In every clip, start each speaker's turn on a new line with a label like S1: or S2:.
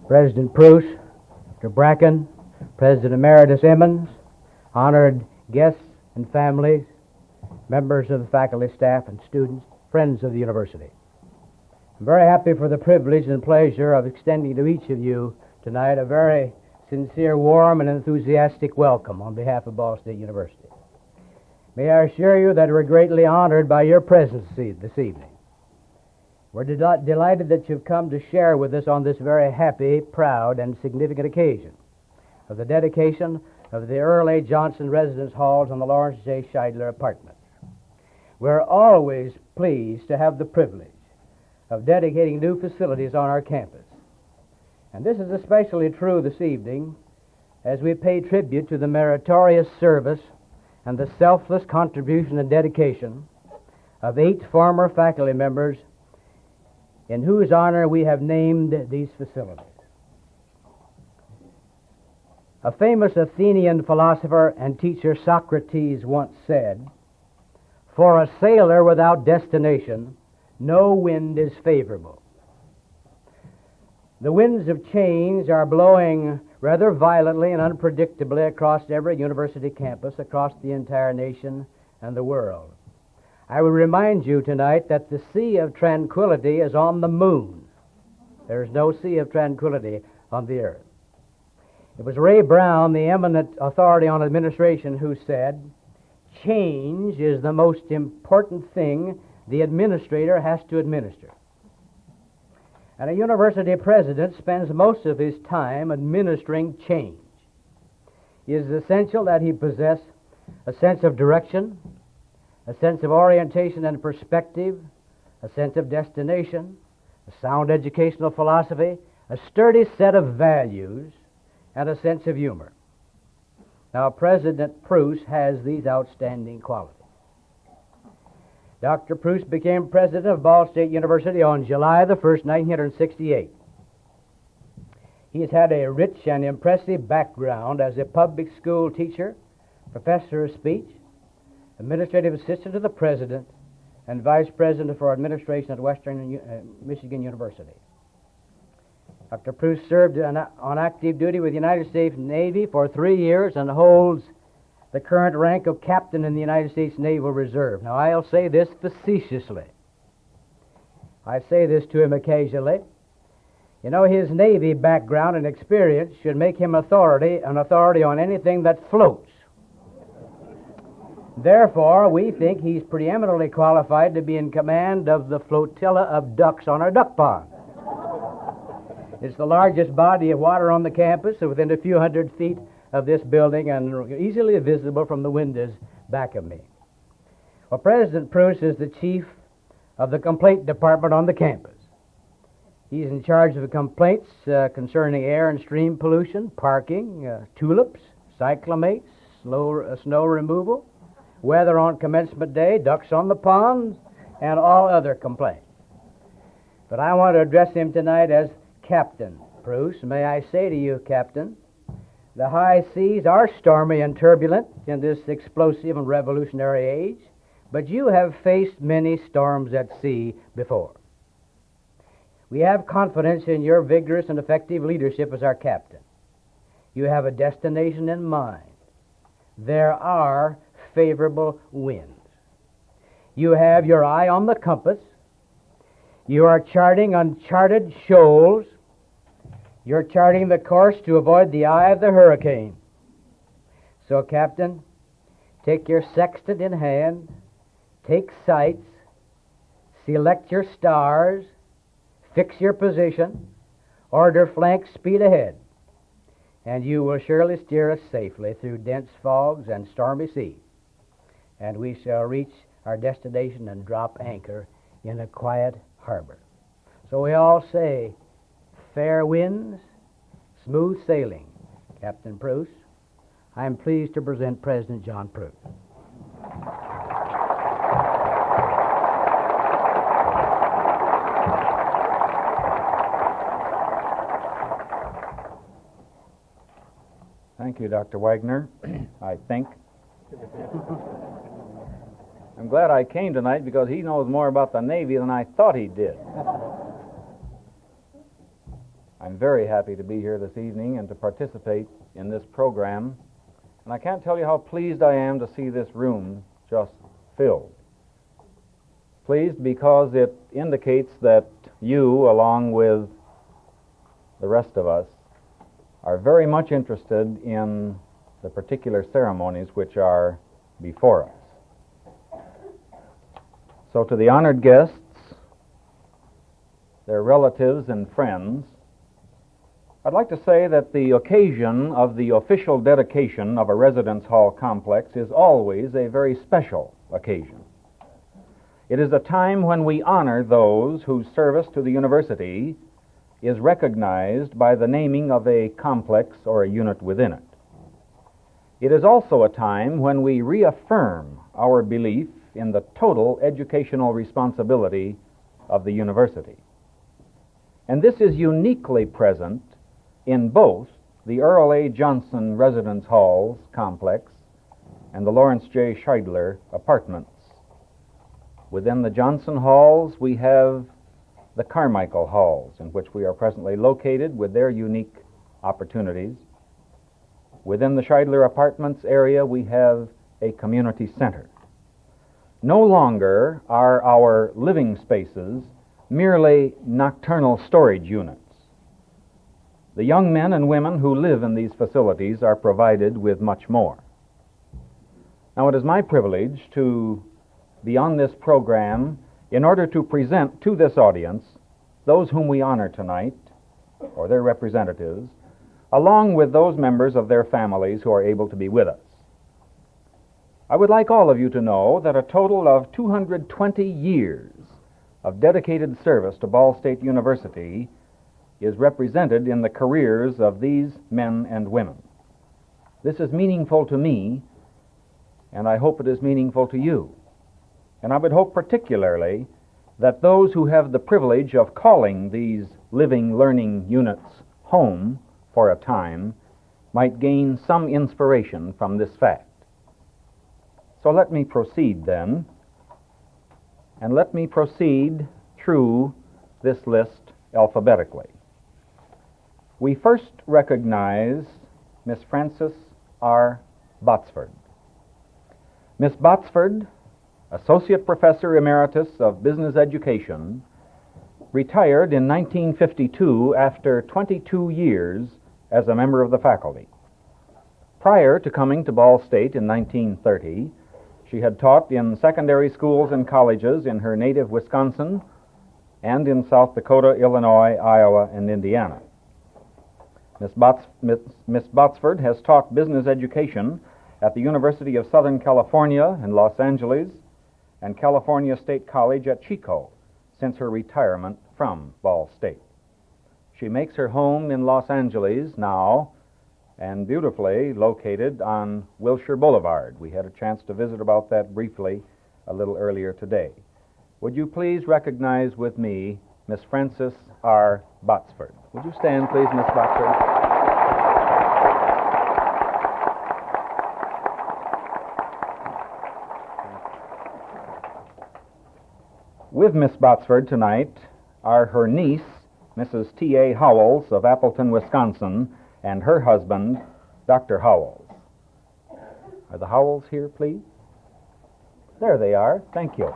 S1: President Pruis, Mr. Bracken, President Emeritus Emmons, honored guests and families, members of the faculty, staff, and students, friends of the university. I'm very happy for the privilege and pleasure of extending to each of you tonight a very sincere, warm, and enthusiastic welcome on behalf of Ball State University. May I assure you that we're greatly honored by your presence this evening. We're delighted that you've come to share with us on this very happy, proud, and significant occasion of the dedication of the early Johnson residence halls on the Lawrence J. Scheidler apartments. We're always pleased to have the privilege of dedicating new facilities on our campus. And this is especially true this evening as we pay tribute to the meritorious service and the selfless contribution and dedication of 8 former faculty members in whose honor we have named these facilities. A famous Athenian philosopher and teacher, Socrates, once said, "For a sailor without destination, no wind is favorable." The winds of change are blowing rather violently and unpredictably across every university campus, across the entire nation and the world. I will remind you tonight that the Sea of Tranquility is on the moon. There is no Sea of Tranquility on the earth. It was Ray Brown, the eminent authority on administration, who said, "Change is the most important thing the administrator has to administer." And a university president spends most of his time administering change. It is essential that he possess a sense of direction, a sense of orientation and perspective, a sense of destination, a sound educational philosophy, a sturdy set of values, and a sense of humor. Now, President Pruis has these outstanding qualities. Dr. Pruis became president of Ball State University on July the 1st, 1968. He has had a rich and impressive background as a public school teacher, professor of speech, administrative assistant to the president, and vice president for administration at Western Michigan University. Dr. Pruis served on active duty with the United States Navy for 3 years and holds the current rank of captain in the United States Naval Reserve. Now, I'll say this facetiously. I say this to him occasionally. You know, his Navy background and experience should make him an authority on anything that floats. Therefore, we think he's preeminently qualified to be in command of the flotilla of ducks on our duck pond. It's the largest body of water on the campus, within a few hundred feet of this building and easily visible from the windows back of me. Well, President Pruis is the chief of the complaint department on the campus. He's in charge of the complaints concerning air and stream pollution, parking, tulips, cyclamates, snow removal, weather on commencement day, ducks on the ponds, and all other complaints. But I want to address him tonight as Captain Pruis. May I say to you, Captain, the high seas are stormy and turbulent in this explosive and revolutionary age, but you have faced many storms at sea before. We have confidence in your vigorous and effective leadership as our captain. You have a destination in mind. There are favorable winds. You have your eye on the compass. You are charting uncharted shoals. You're charting the course to avoid the eye of the hurricane. So, Captain, take your sextant in hand, take sights, select your stars, fix your position, order flank speed ahead, and you will surely steer us safely through dense fogs and stormy seas, and we shall reach our destination and drop anchor in a quiet harbor. So we all say, fair winds, smooth sailing. Captain Pruis, I am pleased to present President John Pruis.
S2: Thank you, Dr. Wagner, I think. I'm glad I came tonight because he knows more about the Navy than I thought he did. I'm very happy to be here this evening and to participate in this program. And I can't tell you how pleased I am to see this room just filled. Pleased because it indicates that you, along with the rest of us, are very much interested in the particular ceremonies which are before us. So to the honored guests, their relatives and friends, I'd like to say that the occasion of the official dedication of a residence hall complex is always a very special occasion. It is a time when we honor those whose service to the university is recognized by the naming of a complex or a unit within it. It is also a time when we reaffirm our belief in the total educational responsibility of the university. And this is uniquely present in both the Earl A. Johnson Residence Halls complex and the Lawrence J. Scheidler apartments. Within the Johnson Halls, we have the Carmichael Halls, in which we are presently located with their unique opportunities. Within the Scheidler apartments area, we have a community center. No longer are our living spaces merely nocturnal storage units. The young men and women who live in these facilities are provided with much more. Now, it is my privilege to be on this program in order to present to this audience those whom we honor tonight, or their representatives, along with those members of their families who are able to be with us. I would like all of you to know that a total of 220 years of dedicated service to Ball State University is represented in the careers of these men and women. This is meaningful to me, and I hope it is meaningful to you. And I would hope particularly that those who have the privilege of calling these living learning units home for a time might gain some inspiration from this fact. So let me proceed then, and let me proceed through this list alphabetically. We first recognize Miss Frances R. Botsford. Miss Botsford, Associate Professor Emeritus of Business Education, retired in 1952 after 22 years as a member of the faculty. Prior to coming to Ball State in 1930, she had taught in secondary schools and colleges in her native Wisconsin and in South Dakota, Illinois, Iowa, and Indiana. Miss Botsford has taught business education at the University of Southern California in Los Angeles and California State College at Chico since her retirement from Ball State. She makes her home in Los Angeles now and beautifully located on Wilshire Boulevard. We had a chance to visit about that briefly a little earlier today. Would you please recognize with me Miss Frances R. Botsford? Would you stand, please, Miss Botsford? With Miss Botsford tonight are her niece, Mrs. T.A. Howells of Appleton, Wisconsin, and her husband, Dr. Howells. Are the Howells here, please? There they are. Thank you.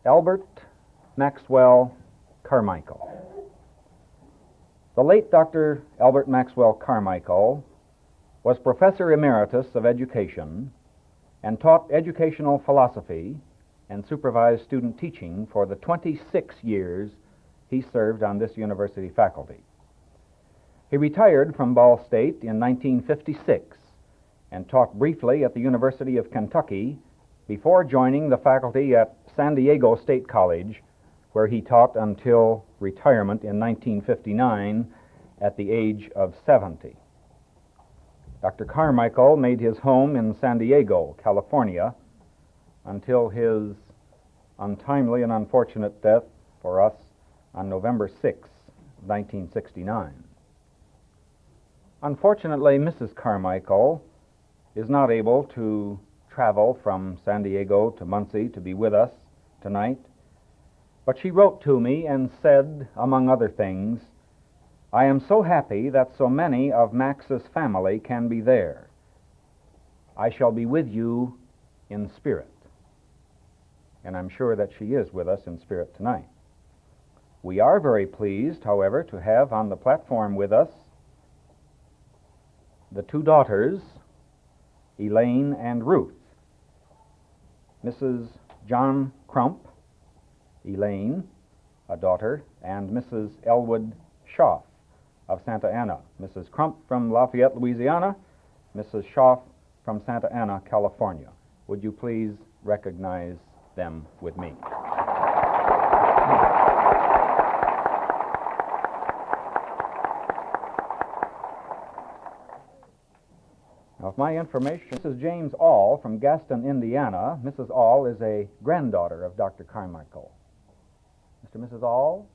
S2: Albert Maxwell Carmichael. The late Dr. Albert Maxwell Carmichael was Professor Emeritus of Education and taught educational philosophy and supervised student teaching for the 26 years he served on this university faculty. He retired from Ball State in 1956 and taught briefly at the University of Kentucky before joining the faculty at San Diego State College, where he taught until retirement in 1959 at the age of 70. Dr. Carmichael made his home in San Diego, California, until his untimely and unfortunate death for us on November 6, 1969. Unfortunately, Mrs. Carmichael is not able to travel from San Diego to Muncie to be with us tonight. But she wrote to me and said, among other things, "I am so happy that so many of Max's family can be there. I shall be with you in spirit." And I'm sure that she is with us in spirit tonight. We are very pleased, however, to have on the platform with us the two daughters, Elaine and Ruth. Mrs. John Crump, Elaine, a daughter, and Mrs. Elwood Schaff of Santa Ana. Mrs. Crump from Lafayette, Louisiana, Mrs. Schaff from Santa Ana, California. Would you please recognize them with me? Now, if my information, Mrs. James All from Gaston, Indiana. Mrs. All is a granddaughter of Dr. Carmichael. Mr. and Mrs. All?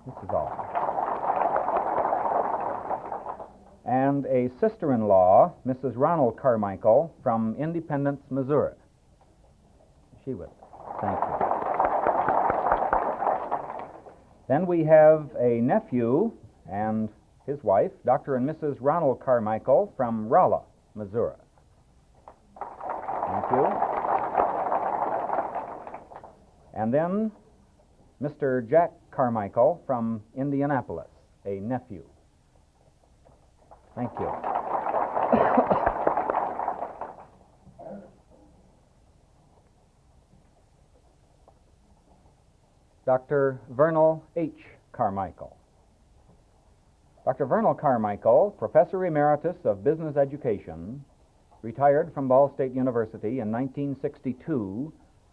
S2: Mrs. All. And a sister-in-law, Mrs. Ronald Carmichael from Independence, Missouri. Is she with us? Thank you. Then we have a nephew and his wife, Dr. and Mrs. Ronald Carmichael from Rolla, Missouri. Thank you. And then Mr. Jack Carmichael from Indianapolis, a nephew. Thank you. Dr. Vernal H. Carmichael. Dr. Vernal Carmichael, Professor Emeritus of Business Education, retired from Ball State University in 1962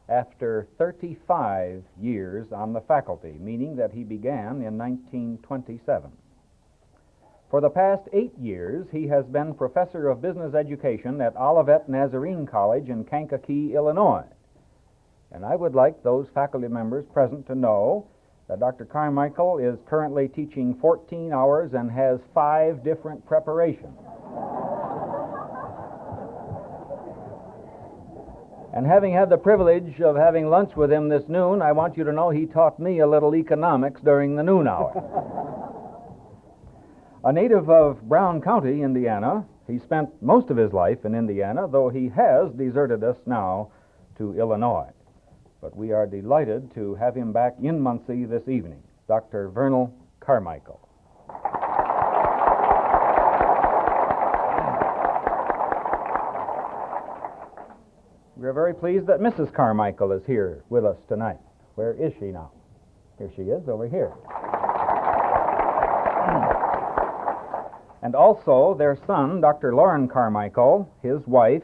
S2: after 35 years on the faculty, meaning that he began in 1927. For the past 8 years, he has been Professor of Business Education at Olivet Nazarene College in Kankakee, Illinois. And I would like those faculty members present to know that Dr. Carmichael is currently teaching 14 hours and has 5 different preparations. And having had the privilege of having lunch with him this noon, I want you to know he taught me a little economics during the noon hour. A native of Brown County, Indiana, he spent most of his life in Indiana, though he has deserted us now to Illinois. But we are delighted to have him back in Muncie this evening, Dr. Vernal Carmichael. We're very pleased that Mrs. Carmichael is here with us tonight. Where is she now? Here she is, over here. And also their son, Dr. Lauren Carmichael, his wife,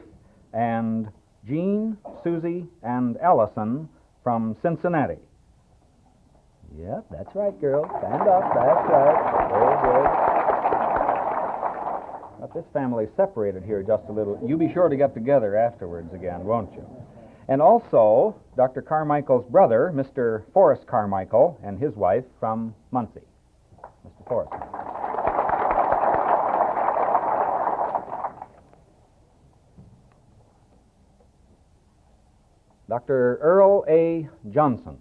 S2: and Jean, Susie, and Allison from Cincinnati. Yep, that's right, girl. Stand up. That's right. Very good. But this family separated here just a little. You be sure to get together afterwards again, won't you? And also, Dr. Carmichael's brother, Mr. Forrest Carmichael, and his wife from Muncie. Mr. Forrest. Dr. Earl A. Johnson.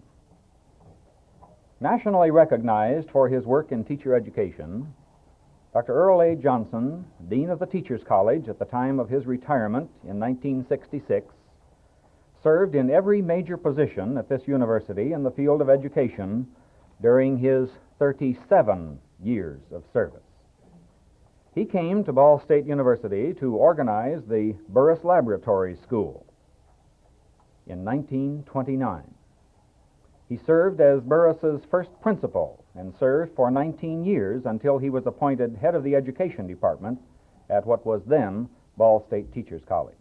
S2: Nationally recognized for his work in teacher education, Dr. Earl A. Johnson, Dean of the Teachers College at the time of his retirement in 1966, served in every major position at this university in the field of education during his 37 years of service. He came to Ball State University to organize the Burris Laboratory School in 1929. He served as Burris's first principal and served for 19 years until he was appointed head of the education department at what was then Ball State Teachers College.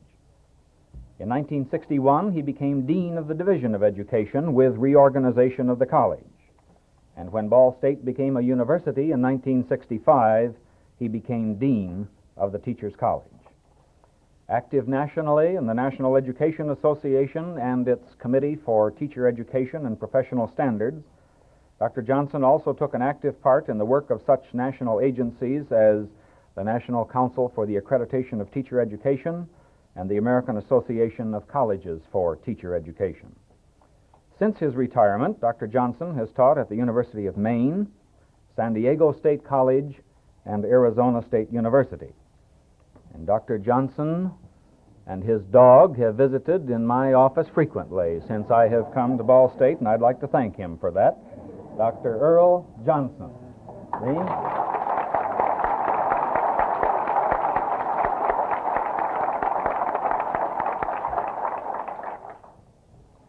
S2: In 1961, he became dean of the Division of Education with reorganization of the college. And when Ball State became a university in 1965, he became dean of the Teachers College. Active nationally in the National Education Association and its Committee for Teacher Education and Professional Standards, Dr. Johnson also took an active part in the work of such national agencies as the National Council for the Accreditation of Teacher Education and the American Association of Colleges for Teacher Education. Since his retirement, Dr. Johnson has taught at the University of Maine, San Diego State College, and Arizona State University. And Dr. Johnson and his dog have visited in my office frequently since I have come to Ball State, and I'd like to thank him for that. Dr. Earl Johnson. Me?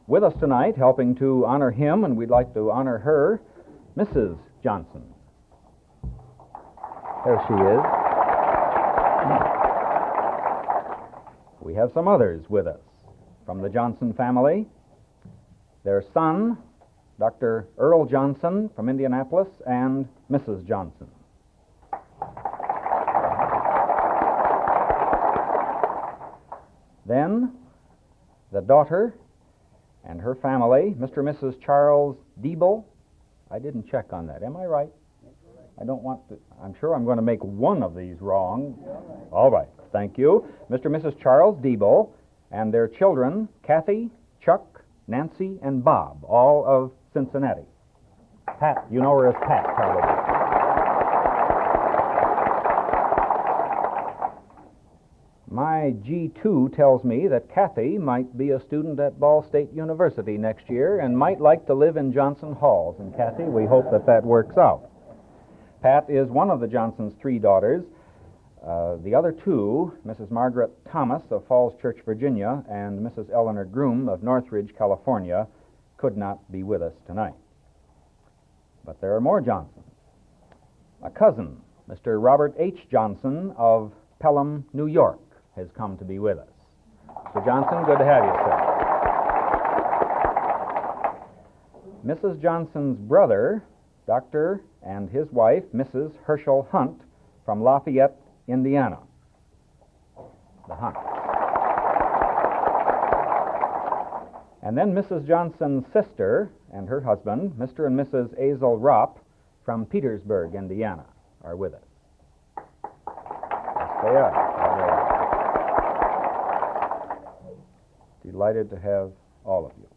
S2: With us tonight, helping to honor him, and we'd like to honor her, Mrs. Johnson. There she is. We have some others with us from the Johnson family. Their son, Dr. Earl Johnson from Indianapolis, and Mrs. Johnson. Then, the daughter and her family, Mr. and Mrs. Charles Diebel. I didn't check on that. Am I right? I don't want to. I'm sure I'm going to make one of these wrong. All right. Thank you. Mr. and Mrs. Charles Diebel and their children, Kathy, Chuck, Nancy, and Bob, all of Cincinnati. Pat, you know her as Pat, probably. My G2 tells me that Kathy might be a student at Ball State University next year and might like to live in Johnson Halls. And Kathy, we hope that that works out. Pat is one of the Johnsons' three daughters. The other two, Mrs. Margaret Thomas of Falls Church, Virginia, and Mrs. Eleanor Groom of Northridge, California, could not be with us tonight. But there are more Johnsons. A cousin, Mr. Robert H. Johnson of Pelham, New York, has come to be with us. Mr. Johnson, good to have you, sir. Mrs. Johnson's brother, Dr. and his wife, Mrs. Herschel Hunt, from Lafayette, Indiana. The Hunt. And then Mrs. Johnson's sister and her husband, Mr. and Mrs. Azel Ropp, from Petersburg, Indiana, are with us. Yes, they are. Delighted to have all of you.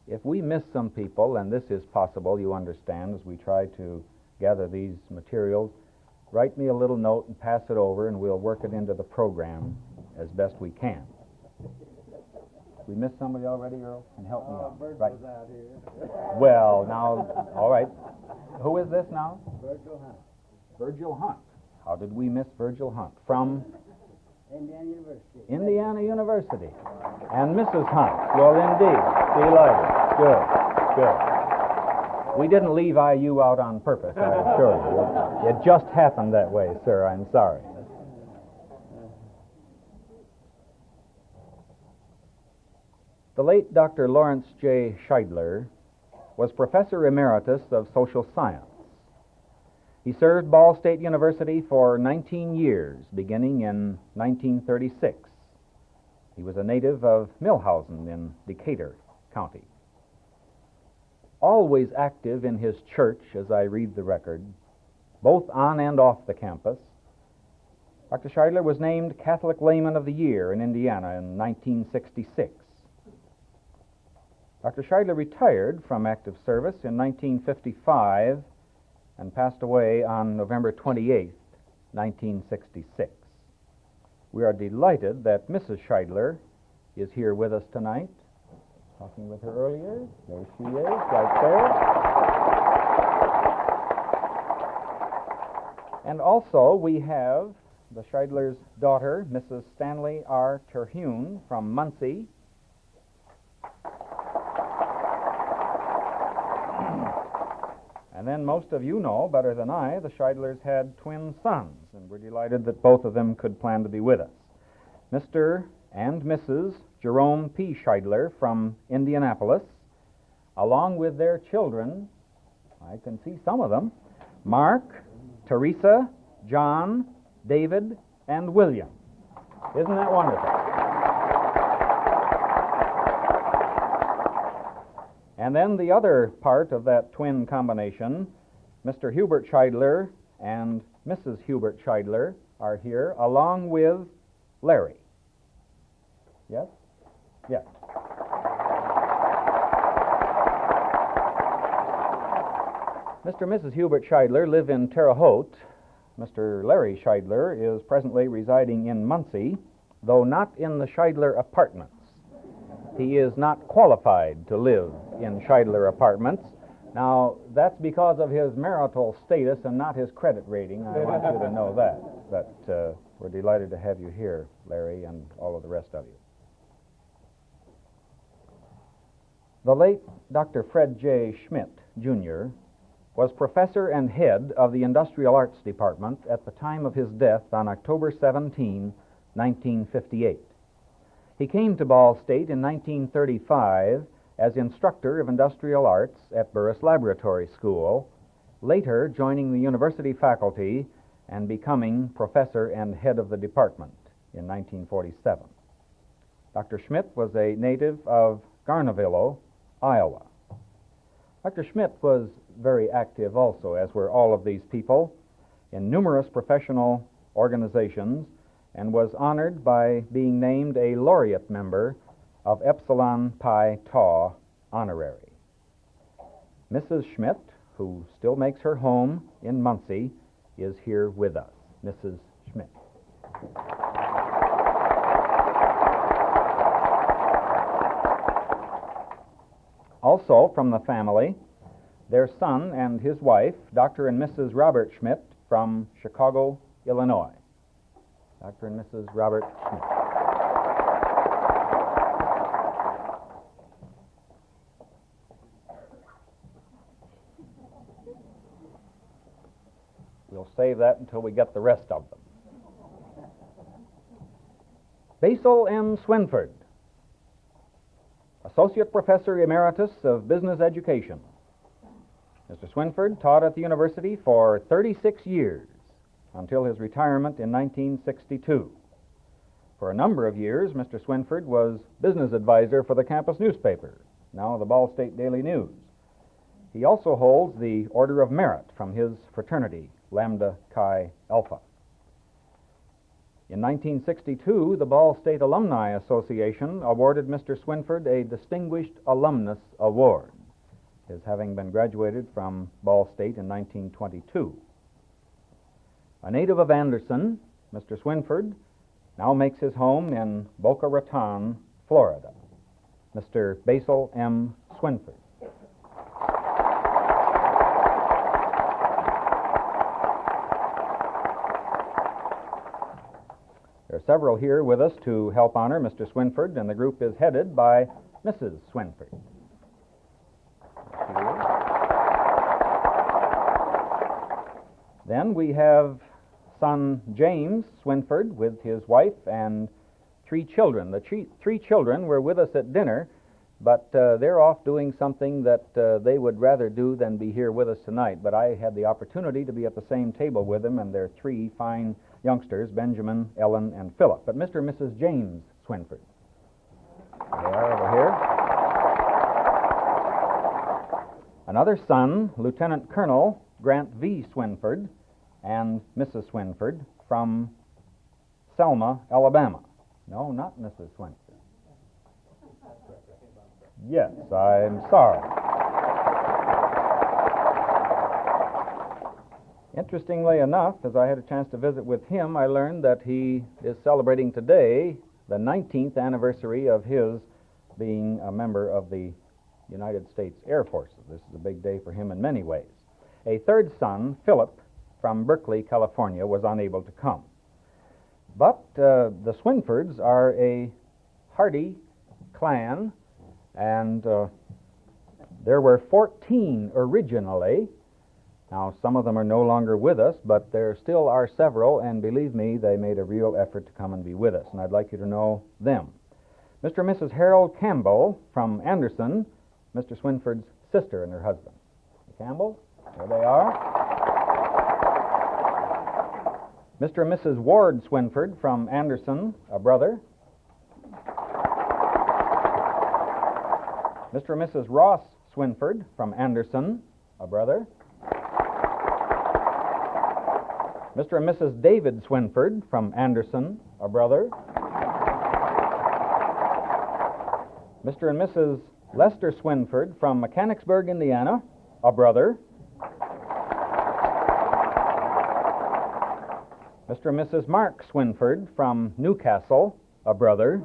S2: If we miss some people, and this is possible, you understand, as we try to gather these materials, write me a little note and pass it over, and we'll work it into the program as best we can. We missed somebody already, Earl? Can you help me out? Right. Out here. Well, now, all right. Who is this now?
S3: Virgil Hunt.
S2: Virgil Hunt. How did we miss Virgil Hunt? From?
S3: Indiana University.
S2: Indiana University. And Mrs. Hunt. Well, indeed. Delighted. Good. We didn't leave IU out on purpose, I assure you. It just happened that way, sir. I'm sorry. The late Dr. Lawrence J. Scheidler was Professor Emeritus of Social Science. He served Ball State University for 19 years, beginning in 1936. He was a native of Millhausen in Decatur County. Always active in his church, as I read the record, both on and off the campus, Dr. Scheidler was named Catholic Layman of the Year in Indiana in 1966. Dr. Scheidler retired from active service in 1955 and passed away on November 28, 1966. We are delighted that Mrs. Scheidler is here with us tonight. Talking with her earlier. There she is, right there. And also we have the Scheidler's daughter, Mrs. Stanley R. Terhune from Muncie. And then most of you know, better than I, the Scheidlers had twin sons, and we're delighted that both of them could plan to be with us. Mr. and Mrs. Jerome P. Scheidler from Indianapolis, along with their children, I can see some of them, Mark, Teresa, John, David, and William. Isn't that wonderful? And then the other part of that twin combination, Mr. Hubert Scheidler and Mrs. Hubert Scheidler are here, along with Larry. Yes? Yes. Mr. and Mrs. Hubert Scheidler live in Terre Haute. Mr. Larry Scheidler is presently residing in Muncie, though not in the Scheidler apartments. He is not qualified to live in Scheidler apartments. Now, that's because of his marital status and not his credit rating. I want you to know that. But we're delighted to have you here, Larry, and all of the rest of you. The late Dr. Fred J. Schmidt, Jr., was professor and head of the Industrial Arts Department at the time of his death on October 17, 1958. He came to Ball State in 1935 as instructor of industrial arts at Burris Laboratory School, later joining the university faculty and becoming professor and head of the department in 1947. Dr. Schmidt was a native of Garnavillo, Iowa. Dr. Schmidt was very active also, as were all of these people, in numerous professional organizations, and was honored by being named a laureate member of Epsilon Pi Tau Honorary. Mrs. Schmidt, who still makes her home in Muncie, is here with us. Mrs. Schmidt. Also from the family, their son and his wife, Dr. and Mrs. Robert Schmidt from Chicago, Illinois. Dr. and Mrs. Robert Schmidt. We'll save that until we get the rest of them. Basil M. Swinford, Associate Professor Emeritus of Business Education. Mr. Swinford taught at the university for 36 years until his retirement in 1962. For a number of years, Mr. Swinford was business advisor for the campus newspaper, now the Ball State Daily News. He also holds the Order of Merit from his fraternity, Lambda Chi Alpha. In 1962, the Ball State Alumni Association awarded Mr. Swinford a Distinguished Alumnus Award, his having been graduated from Ball State in 1922. A native of Anderson, Mr. Swinford now makes his home in Boca Raton, Florida. Mr. Basil M. Swinford. There are several here with us to help honor Mr. Swinford, and the group is headed by Mrs. Swinford. Then we have son James Swinford with his wife and 3 children. The 3 children were with us at dinner, but they're off doing something that they would rather do than be here with us tonight. But I had the opportunity to be at the same table with them, and they're 3 fine youngsters, Benjamin, Ellen, and Philip. But Mr. and Mrs. James Swinford. They are over here. Another son, Lieutenant Colonel Grant V. Swinford, and Mrs. Swinford from Selma, Alabama. No, not Mrs. Swinford. Yes, I'm sorry. Interestingly enough, as I had a chance to visit with him, I learned that he is celebrating today the 19th anniversary of his being a member of the United States Air Forces. This is a big day for him in many ways. A third son, Philip, from Berkeley, California, was unable to come. But the Swinfords are a hardy clan, and there were 14 originally. Now, some of them are no longer with us, but there still are several, and believe me, they made a real effort to come and be with us, and I'd like you to know them. Mr. and Mrs. Harold Campbell from Anderson, Mr. Swinford's sister and her husband. Campbell, there they are. Mr. and Mrs. Ward Swinford from Anderson, a brother. Mr. and Mrs. Ross Swinford from Anderson, a brother. Mr. and Mrs. David Swinford from Anderson, a brother. Mr. and Mrs. Lester Swinford from Mechanicsburg, Indiana, a brother. Mr. and Mrs. Mark Swinford from Newcastle, a brother.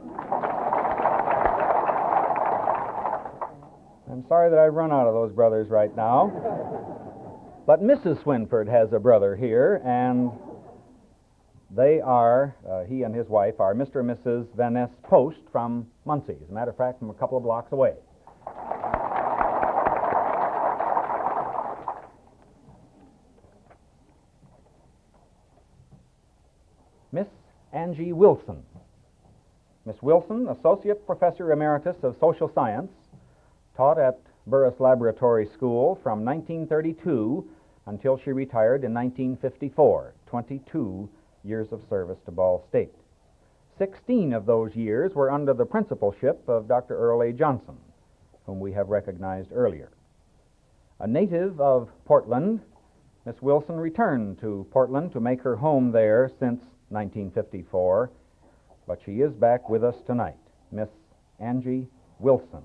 S2: I'm sorry that I've run out of those brothers right now. But Mrs. Swinford has a brother here, and they are, he and his wife are Mr. and Mrs. Van Ness Post from Muncie. As a matter of fact, from a couple of blocks away. Miss Angie Wilson. Miss Wilson, Associate Professor Emeritus of Social Science, taught at Burris Laboratory School from 1932 until she retired in 1954, 22 years of service to Ball State. 16 of those years were under the principalship of Dr. Earl A. Johnson, whom we have recognized earlier. A native of Portland, Miss Wilson returned to Portland to make her home there since 1954, but she is back with us tonight, Miss Angie Wilson.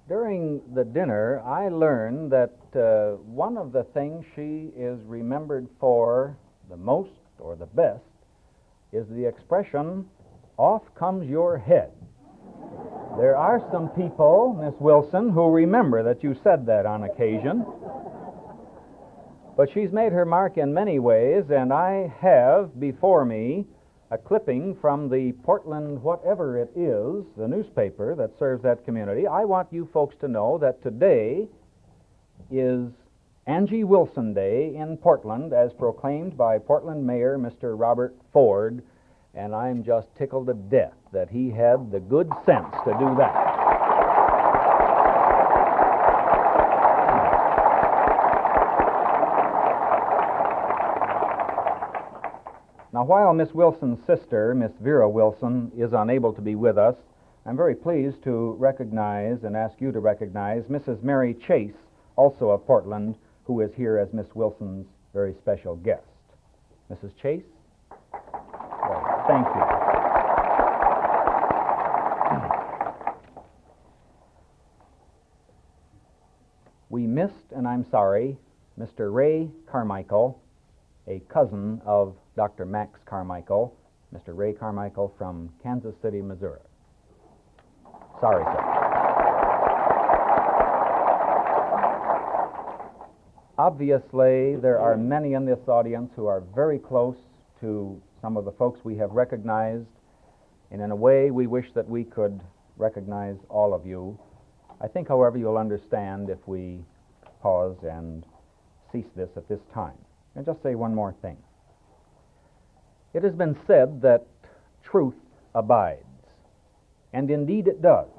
S2: During the dinner, I learned that one of the things she is remembered for the most or the best is the expression, "Off comes your head." There are some people, Miss Wilson, who remember that you said that on occasion. But she's made her mark in many ways, and I have before me a clipping from the Portland Whatever It Is, the newspaper that serves that community. I want you folks to know that today is Angie Wilson Day in Portland, as proclaimed by Portland Mayor Mr. Robert Ford, and I'm just tickled to death that he had the good sense to do that. Now, while Miss Wilson's sister, Miss Vera Wilson, is unable to be with us, I'm very pleased to recognize and ask you to recognize Mrs. Mary Chase, also of Portland, who is here as Miss Wilson's very special guest. Mrs. Chase? Well, thank you. We missed, and I'm sorry, Mr. Ray Carmichael, a cousin of Dr. Max Carmichael, Mr. Ray Carmichael from Kansas City, Missouri. Sorry, sir. Obviously, there are many in this audience who are very close to some of the folks we have recognized, and in a way, we wish that we could recognize all of you. I think, however, you'll understand if we pause and cease this at this time. And just say one more thing. It has been said that truth abides, and indeed it does.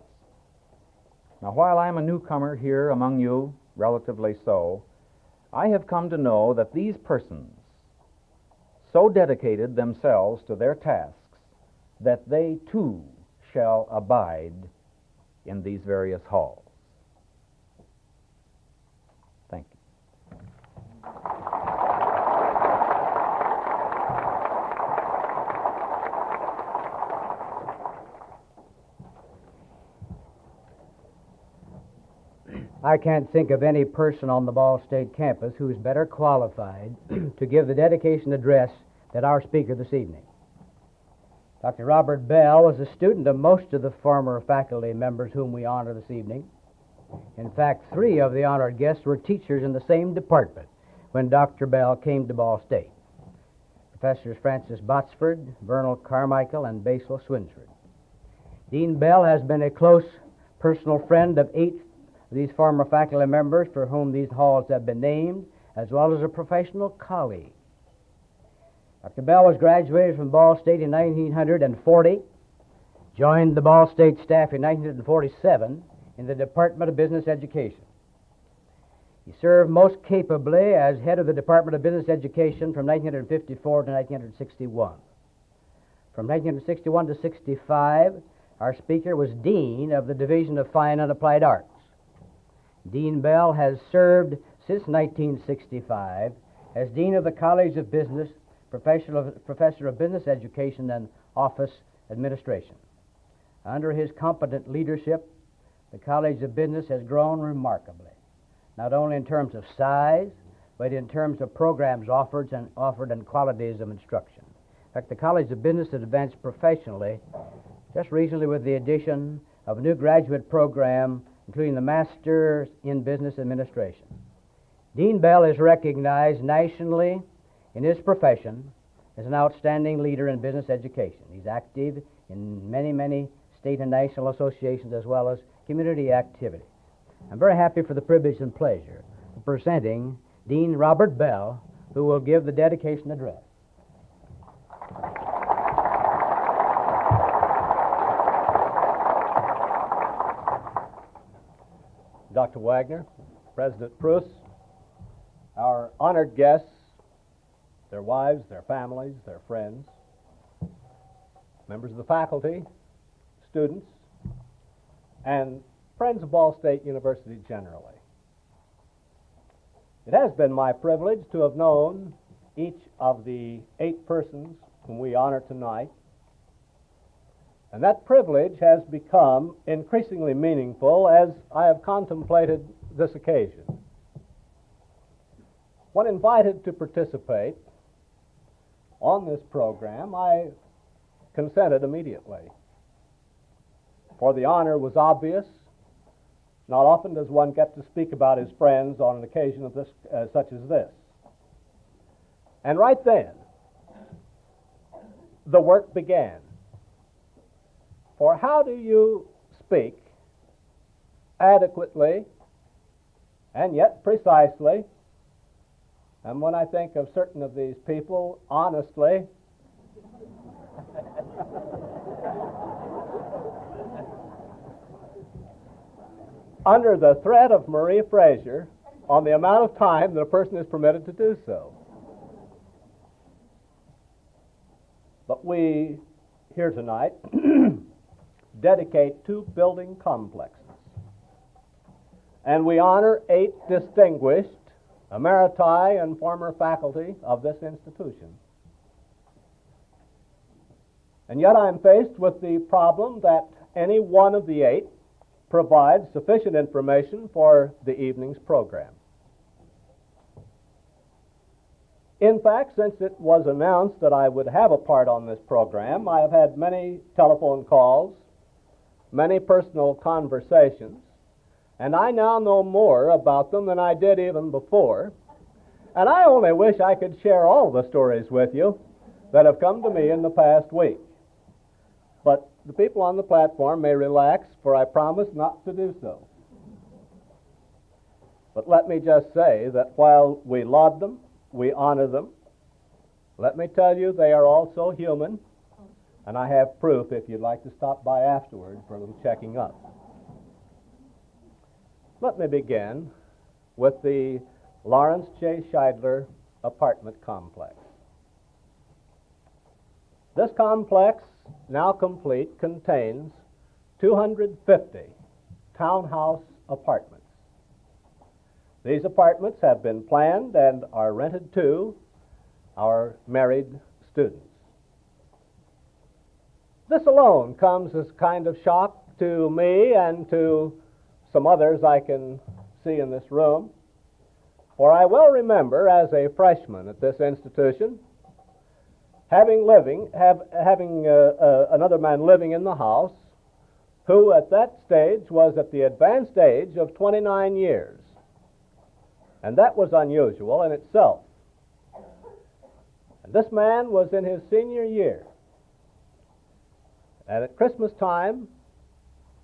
S2: Now, while I'm a newcomer here among you, relatively so, I have come to know that these persons so dedicated themselves to their tasks that they too shall abide in these various halls. Thank you.
S1: I can't think of any person on the Ball State campus who's better qualified to give the dedication address than our speaker this evening. Dr. Robert Bell was a student of most of the former faculty members whom we honor this evening. In fact, 3 of the honored guests were teachers in the same department when Dr. Bell came to Ball State. Professors Francis Botsford, Vernal Carmichael, and Basil Swinsford. Dean Bell has been a close personal friend of 8 of these former faculty members for whom these halls have been named, as well as a professional colleague. Dr. Bell was graduated from Ball State in 1940, joined the Ball State staff in 1947 in the Department of Business Education. He served most capably as head of the Department of Business Education from 1954 to 1961. From 1961 to 65, our speaker was Dean of the Division of Fine and Applied Arts. Dean Bell has served since 1965 as Dean of the College of Business, Professor of Business Education and Office Administration. Under his competent leadership, the College of Business has grown remarkably, not only in terms of size, but in terms of programs offered and qualities of instruction. In fact, the College of Business has advanced professionally just recently with the addition of a new graduate program, including the Master in Business Administration. Dean Bell is recognized nationally in his profession as an outstanding leader in business education. He's active in many, many state and national associations as well as community activities. I'm very happy for the privilege and pleasure of presenting Dean Robert Bell, who will give the dedication address.
S4: Dr. Wagner, President Pruis, our honored guests, their wives, their families, their friends, members of the faculty, students, and friends of Ball State University generally. It has been my privilege to have known each of the 8 persons whom we honor tonight, and that privilege has become increasingly meaningful as I have contemplated this occasion. When invited to participate on this program, I consented immediately, for the honor was obvious. Not often does one get to speak about his friends on an occasion of this, such as this. And right then, the work began. For how do you speak adequately and yet precisely, and when I think of certain of these people, honestly, under the threat of Marie Fraser on the amount of time that a person is permitted to do so? But we, here tonight, dedicate 2 building complexes. And we honor 8 distinguished emeriti and former faculty of this institution. And yet I'm faced with the problem that any one of the 8 provides sufficient information for the evening's program. In fact, since it was announced that I would have a part on this program, I have had many telephone calls, many personal conversations, and I now know more about them than I did even before. And I only wish I could share all the stories with you that have come to me in the past week. But the people on the platform may relax, for I promise not to do so. But let me just say that while we laud them, we honor them, let me tell you they are also human, and I have proof if you'd like to stop by afterward for a little checking up. Let me begin with the Lawrence J. Scheidler apartment complex. This complex, now complete, contains 250 townhouse apartments. These apartments have been planned and are rented to our married students. This alone comes as a kind of shock to me and to some others I can see in this room, for I well remember as a freshman at this institution having another man living in the house who at that stage was at the advanced age of 29 years. And that was unusual in itself. And this man was in his senior year. And at Christmas time,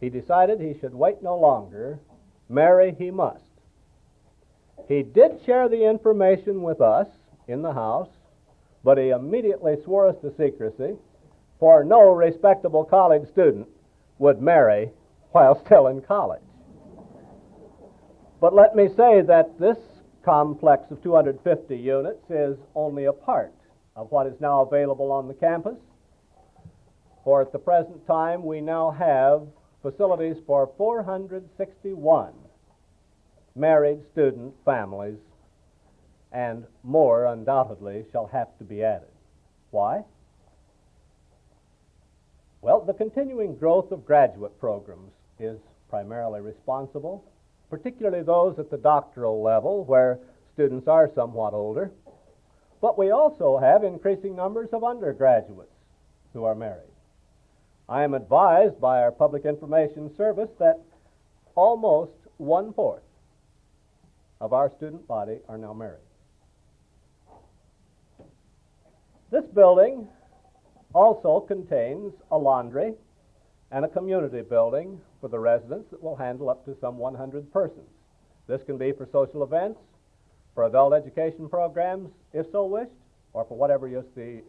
S4: he decided he should wait no longer. Marry he must. He did share the information with us in the house, but he immediately swore us to secrecy, for no respectable college student would marry while still in college. But let me say that this complex of 250 units is only a part of what is now available on the campus. for at the present time we now have facilities for 461 married student families, and more undoubtedly shall have to be added. Why? Well, the continuing growth of graduate programs is primarily responsible, particularly those at the doctoral level where students are somewhat older. But we also have increasing numbers of undergraduates who are married. I am advised by our Public Information Service that almost 1/4 of our student body are now married. This building also contains a laundry and a community building for the residents that will handle up to some 100 persons. This can be for social events, for adult education programs, if so wished, or for whatever use the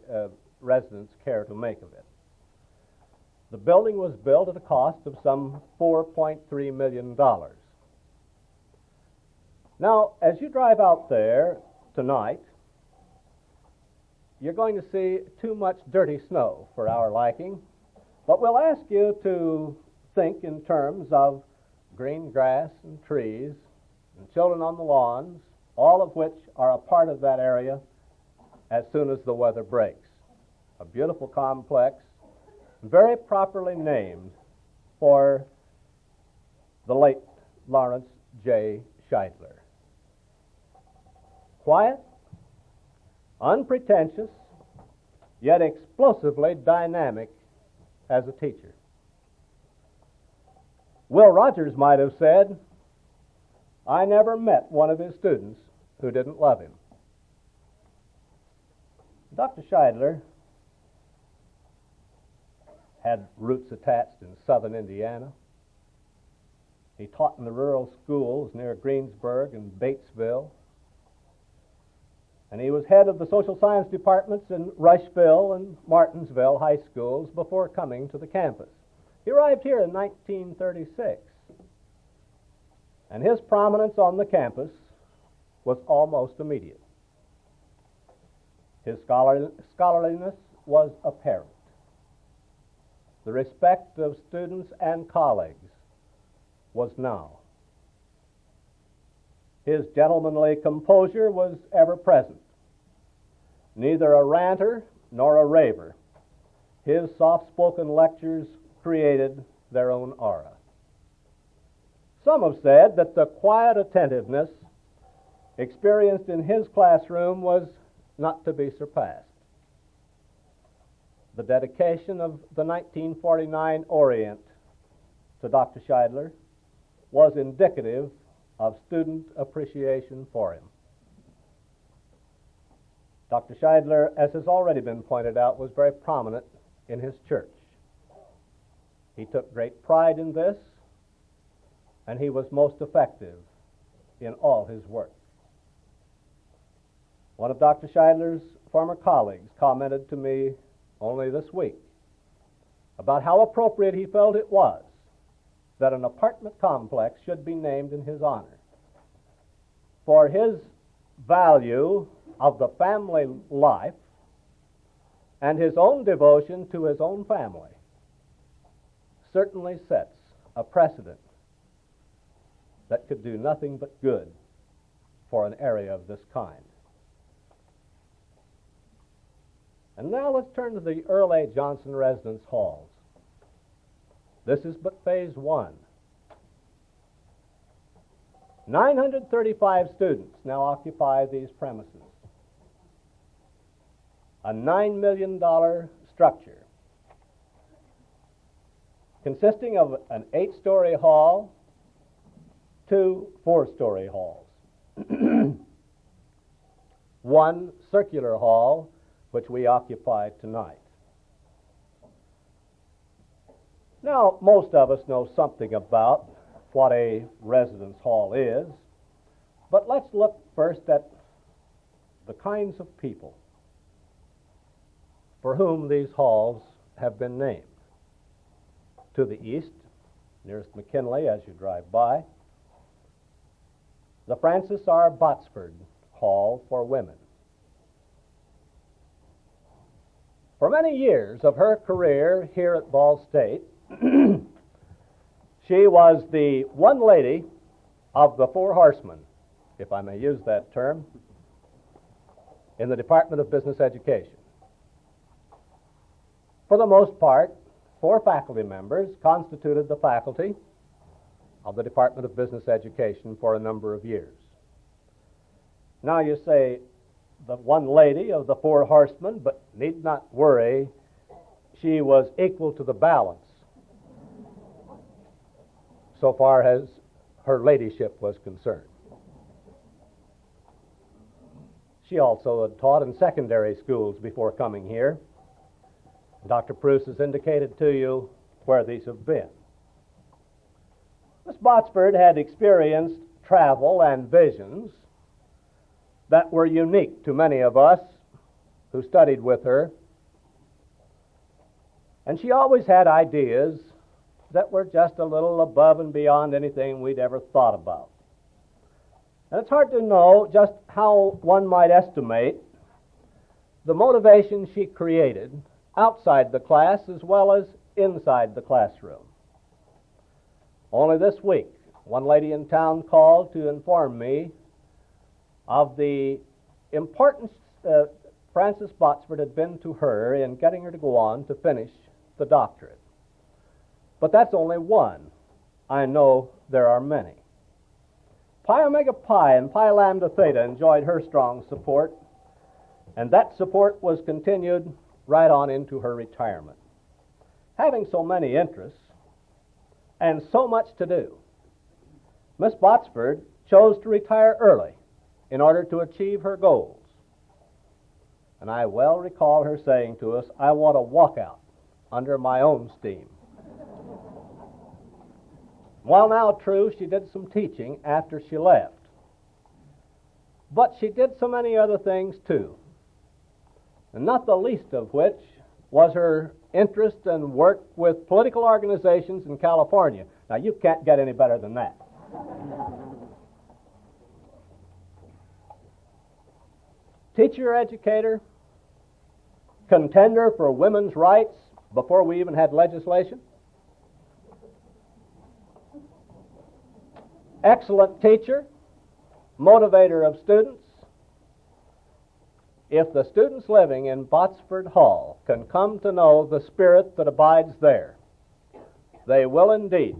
S4: residents care to make of it. The building was built at a cost of some $4.3 million. Now, as you drive out there tonight, you're going to see too much dirty snow for our liking, but we'll ask you to think in terms of green grass and trees and children on the lawns, all of which are a part of that area as soon as the weather breaks. A beautiful complex, very properly named for the late Lawrence J. Scheidler. Quiet, unpretentious, yet explosively dynamic as a teacher. Will Rogers might have said, "I never met one of his students who didn't love him." Dr. Scheidler had roots attached in southern Indiana. He taught in the rural schools near Greensburg and Batesville. And he was head of the social science departments in Rushville and Martinsville high schools before coming to the campus. He arrived here in 1936. And his prominence on the campus was almost immediate. His scholarliness was apparent. The respect of students and colleagues was now. His gentlemanly composure was ever present. Neither a ranter nor a raver, his soft-spoken lectures created their own aura. Some have said that the quiet attentiveness experienced in his classroom was not to be surpassed. The dedication of the 1949 Orient to Dr. Scheidler was indicative of student appreciation for him. Dr. Scheidler, as has already been pointed out, was very prominent in his church. He took great pride in this, and he was most effective in all his work. One of Dr. Scheidler's former colleagues commented to me only this week about how appropriate he felt it was that an apartment complex should be named in his honor. For his value of the family life and his own devotion to his own family certainly sets a precedent that could do nothing but good for an area of this kind. And now let's turn to the Earl A. Johnson residence halls. This is but phase one. 935 students now occupy these premises. A $9 million structure consisting of an 8-story hall, 2 4-story halls, one circular hall, which we occupy tonight. Now, most of us know something about what a residence hall is, but let's look first at the kinds of people for whom these halls have been named. To the east, nearest McKinley as you drive by, the Francis R. Botsford Hall for women. For many years of her career here at Ball State, she was the one lady of the four horsemen, if I may use that term, in the Department of Business Education. For the most part, four faculty members constituted the faculty of the Department of Business Education for a number of years. Now you say, the one lady of the four horsemen, but need not worry, she was equal to the balance so far as her ladyship was concerned. She also had taught in secondary schools before coming here. Dr. Pruis has indicated to you where these have been. Miss Botsford had experienced travel and visions that were unique to many of us who studied with her. And she always had ideas that were just a little above and beyond anything we'd ever thought about. And it's hard to know just how one might estimate the motivation she created outside the class as well as inside the classroom. Only this week, one lady in town called to inform me of the importance Frances Botsford had been to her in getting her to go on to finish the doctorate. But that's only one. I know there are many. Pi Omega Pi and Pi Lambda Theta enjoyed her strong support, and that support was continued right on into her retirement. Having so many interests and so much to do, Miss Botsford chose to retire early in order to achieve her goals. And I well recall her saying to us, "I want a walkout under my own steam." Well, now, true, she did some teaching after she left. But she did so many other things, too, and not the least of which was her interest and work with political organizations in California. Now, you can't get any better than that. Teacher, educator, contender for women's rights before we even had legislation. Excellent teacher, motivator of students. If the students living in Botsford Hall can come to know the spirit that abides there, they will indeed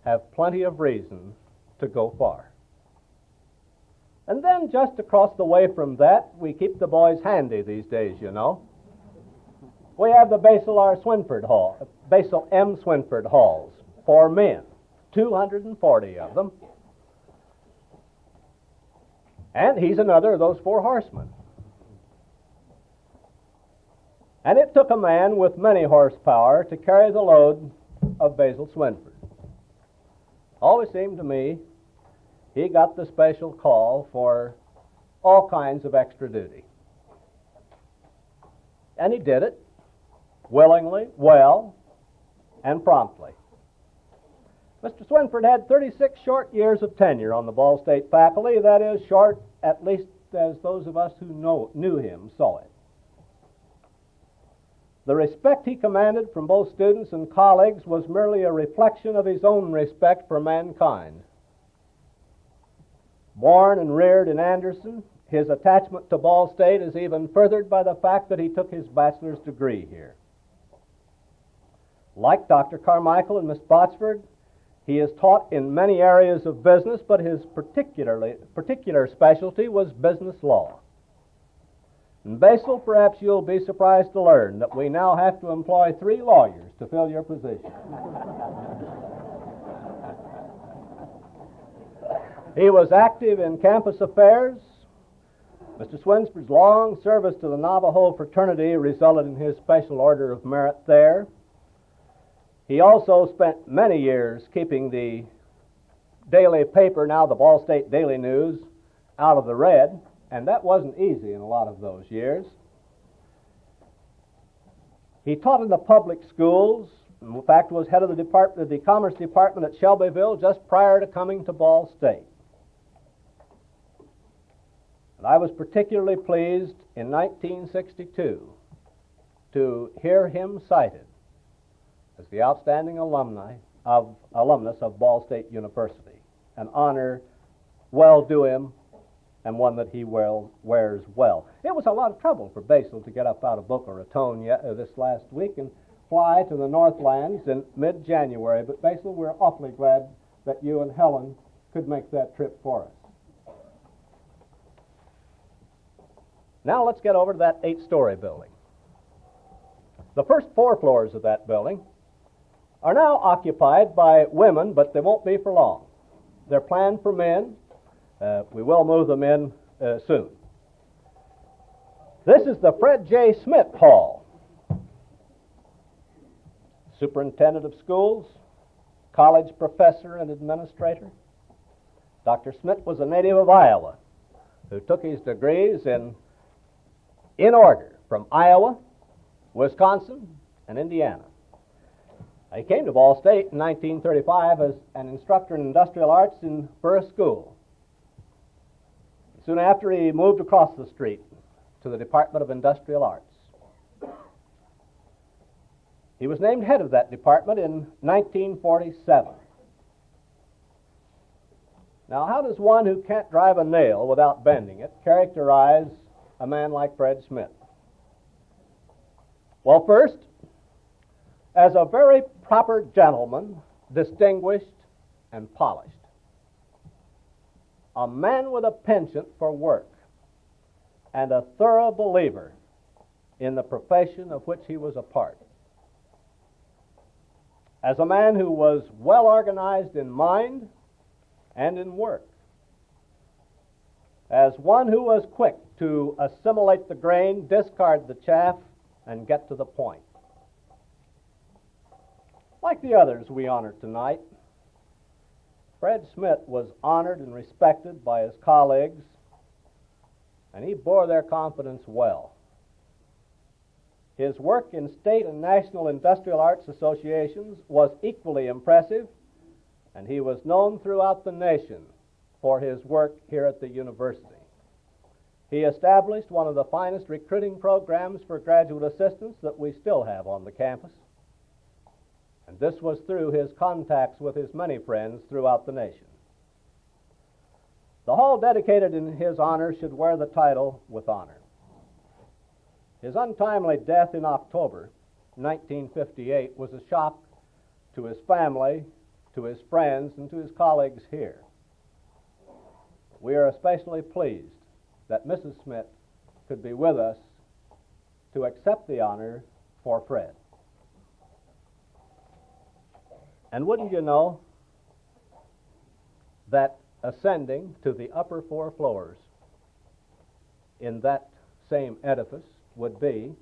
S4: have plenty of reason to go far. And then just across the way from that, we keep the boys handy these days, you know. We have the Basil M. Swinford Halls for men. 240 of them. And he's another of those four horsemen. And it took a man with many horsepower to carry the load of Basil Swinford. Always seemed to me he got the special call for all kinds of extra duty. And he did it willingly, well, and promptly. Mr. Swinford had 36 short years of tenure on the Ball State faculty. That is, short at least as those of us who knew him saw it. The respect he commanded from both students and colleagues was merely a reflection of his own respect for mankind. Born and reared in Anderson, his attachment to Ball State is even furthered by the fact that he took his bachelor's degree here. Like Dr. Carmichael and Miss Botsford, he is taught in many areas of business, but his particular specialty was business law. And Basil, perhaps you'll be surprised to learn that we now have to employ 3 lawyers to fill your position. He was active in campus affairs. Mr. Swinford's long service to the Navajo fraternity resulted in his Special Order of Merit there. He also spent many years keeping the daily paper, now the Ball State Daily News, out of the red, and that wasn't easy in a lot of those years. He taught in the public schools, in fact was head of the Commerce Department at Shelbyville just prior to coming to Ball State. And I was particularly pleased in 1962 to hear him cited as the outstanding alumnus of Ball State University, an honor well due him and one that he wears well. It was a lot of trouble for Basil to get up out of Boca Raton this last week and fly to the Northlands in mid-January, but Basil, we're awfully glad that you and Helen could make that trip for us. Now let's get over to that 8-story building. The first 4 floors of that building are now occupied by women, but they won't be for long. They're planned for men. We will move them in soon. This is the Fred J. Smith Hall. Superintendent of schools, college professor and administrator. Dr. Smith was a native of Iowa who took his degrees in order from Iowa, Wisconsin, and Indiana. He came to Ball State in 1935 as an instructor in industrial arts in Pruis School. Soon after, he moved across the street to the Department of Industrial Arts. He was named head of that department in 1947. Now, how does one who can't drive a nail without bending it characterize a man like Fred Smith? Well, first, as a very proper gentleman, distinguished and polished. A man with a penchant for work and a thorough believer in the profession of which he was a part. As a man who was well organized in mind and in work. As one who was quick to assimilate the grain, discard the chaff, and get to the point. Like the others we honor tonight, Fred Smith was honored and respected by his colleagues, and he bore their confidence well. His work in state and national industrial arts associations was equally impressive, and he was known throughout the nation for his work here at the university. He established one of the finest recruiting programs for graduate assistants that we still have on the campus. And this was through his contacts with his many friends throughout the nation. The hall dedicated in his honor should wear the title with honor. His untimely death in October 1958 was a shock to his family, to his friends, and to his colleagues here. We are especially pleased that Mrs. Smith could be with us to accept the honor for Fred. And wouldn't you know that ascending to the upper 4 floors in that same edifice would be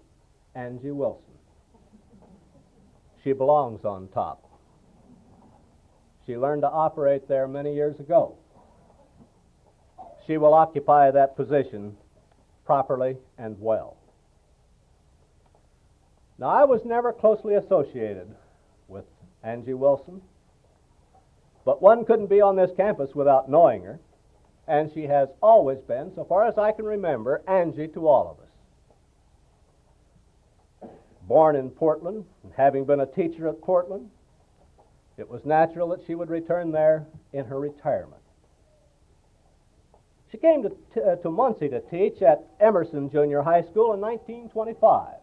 S4: Angie Wilson. She belongs on top. She learned to operate there many years ago. She will occupy that position properly and well. Now, I was never closely associated with Angie Wilson, but one couldn't be on this campus without knowing her, and she has always been, so far as I can remember, Angie to all of us. Born in Portland, and having been a teacher at Portland, it was natural that she would return there in her retirement. She came to Muncie to teach at Emerson Junior High School in 1925.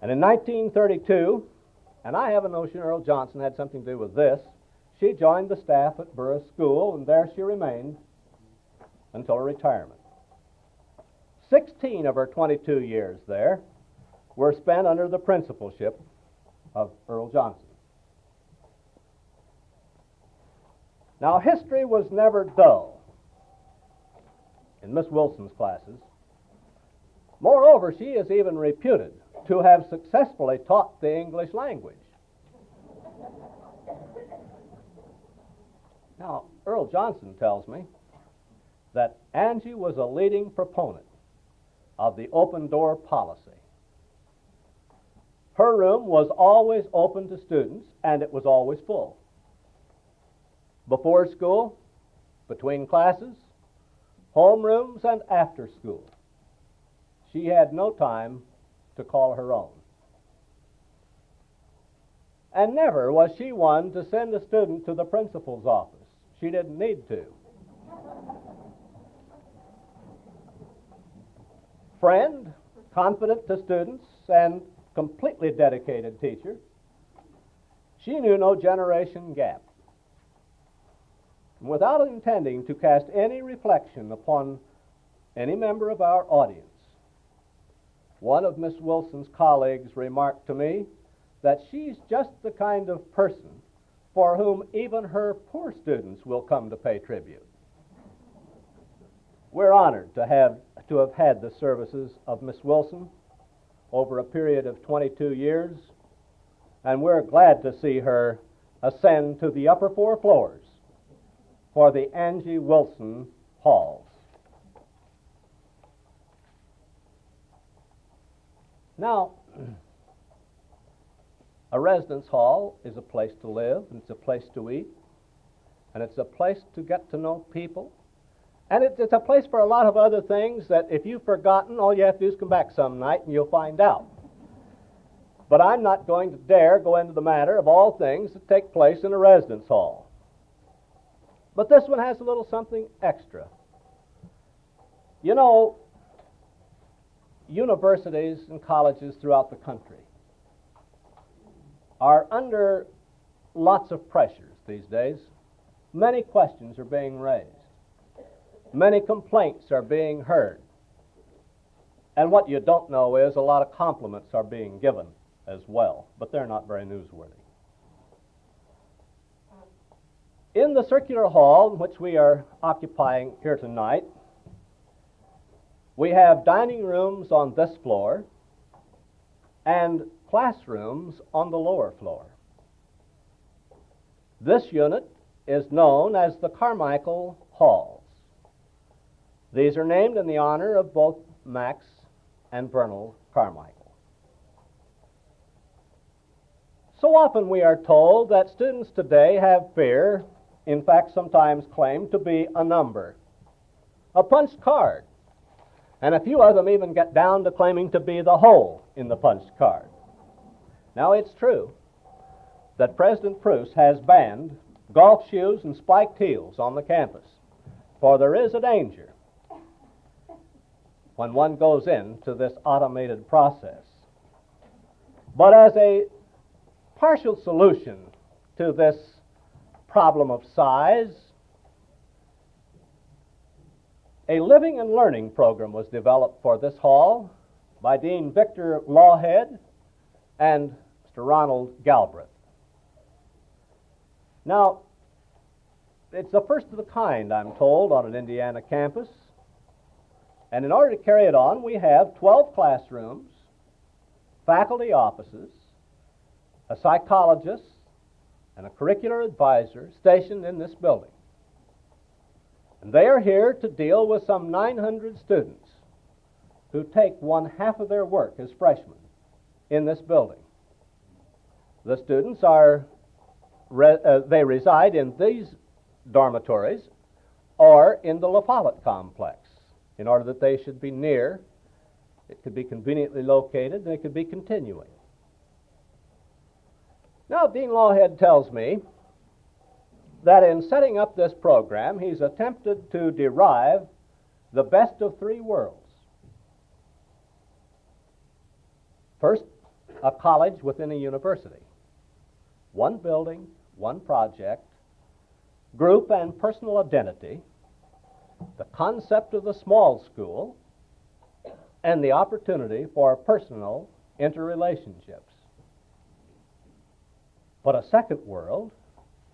S4: And in 1932, and I have a notion Earl Johnson had something to do with this, she joined the staff at Pruis School, and there she remained until her retirement. 16 of her 22 years there were spent under the principalship of Earl Johnson. Now, history was never dull in Miss Wilson's classes. Moreover, she is even reputed to have successfully taught the English language. Now, Earl Johnson tells me that Angie was a leading proponent of the open door policy. Her room was always open to students, and it was always full. Before school, between classes, homerooms, and after school. she had no time to call her own. And never was she one to send a student to the principal's office. She didn't need to. Friend, confident to students, and completely dedicated teacher, she knew no generation gap. Without intending to cast any reflection upon any member of our audience, one of Miss Wilson's colleagues remarked to me that she's just the kind of person for whom even her poor students will come to pay tribute. We're honored to have had the services of Miss Wilson over a period of 22 years, and we're glad to see her ascend to the upper 4 floors for the Angie Wilson Halls. Now, a residence hall is a place to live, and it's a place to eat, and it's a place to get to know people, and it's a place for a lot of other things that if you've forgotten, all you have to do is come back some night and you'll find out. But I'm not going to dare go into the matter of all things that take place in a residence hall. But this one has a little something extra. You know, universities and colleges throughout the country are under lots of pressures these days. Many questions are being raised. Many complaints are being heard. And what you don't know is a lot of compliments are being given as well, but they're not very newsworthy. In the circular hall, which we are occupying here tonight, we have dining rooms on this floor and classrooms on the lower floor. This unit is known as the Carmichael Halls. These are named in the honor of both Max and Vernal Carmichael. So often we are told that students today have fear, in fact sometimes claim to be a number, a punched card, and a few of them even get down to claiming to be the hole in the punched card. Now it's true that President Pruis has banned golf shoes and spiked heels on the campus, for there is a danger when one goes into this automated process. But as a partial solution to this problem of size, a living and learning program was developed for this hall by Dean Victor Lawhead and Mr. Ronald Galbraith. Now, it's the first of the kind, I'm told, on an Indiana campus. And in order to carry it on, we have 12 classrooms, faculty offices, a psychologist, and a curricular advisor stationed in this building. And they are here to deal with some 900 students who take 1/2 of their work as freshmen in this building. The students are, they reside in these dormitories or in the La Follette complex in order that they should be near. It could be conveniently located, and it could be continuing. Now, Dean Lawhead tells me that in setting up this program, he's attempted to derive the best of 3 worlds. First, a college within a university. 1 building, 1 project, group and personal identity, the concept of the small school, and the opportunity for personal interrelationships. But a second world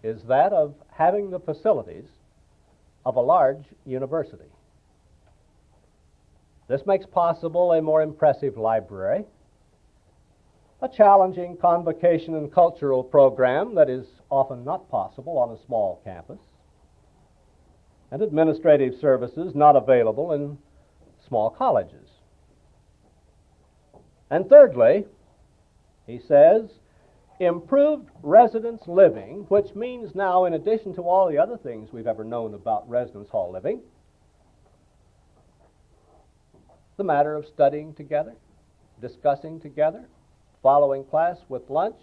S4: is that of having the facilities of a large university. This makes possible a more impressive library, a challenging convocation and cultural program that is often not possible on a small campus, and administrative services not available in small colleges. And thirdly, he says, improved residence living, which means now, in addition to all the other things we've ever known about residence hall living, the matter of studying together, discussing together, following class with lunch,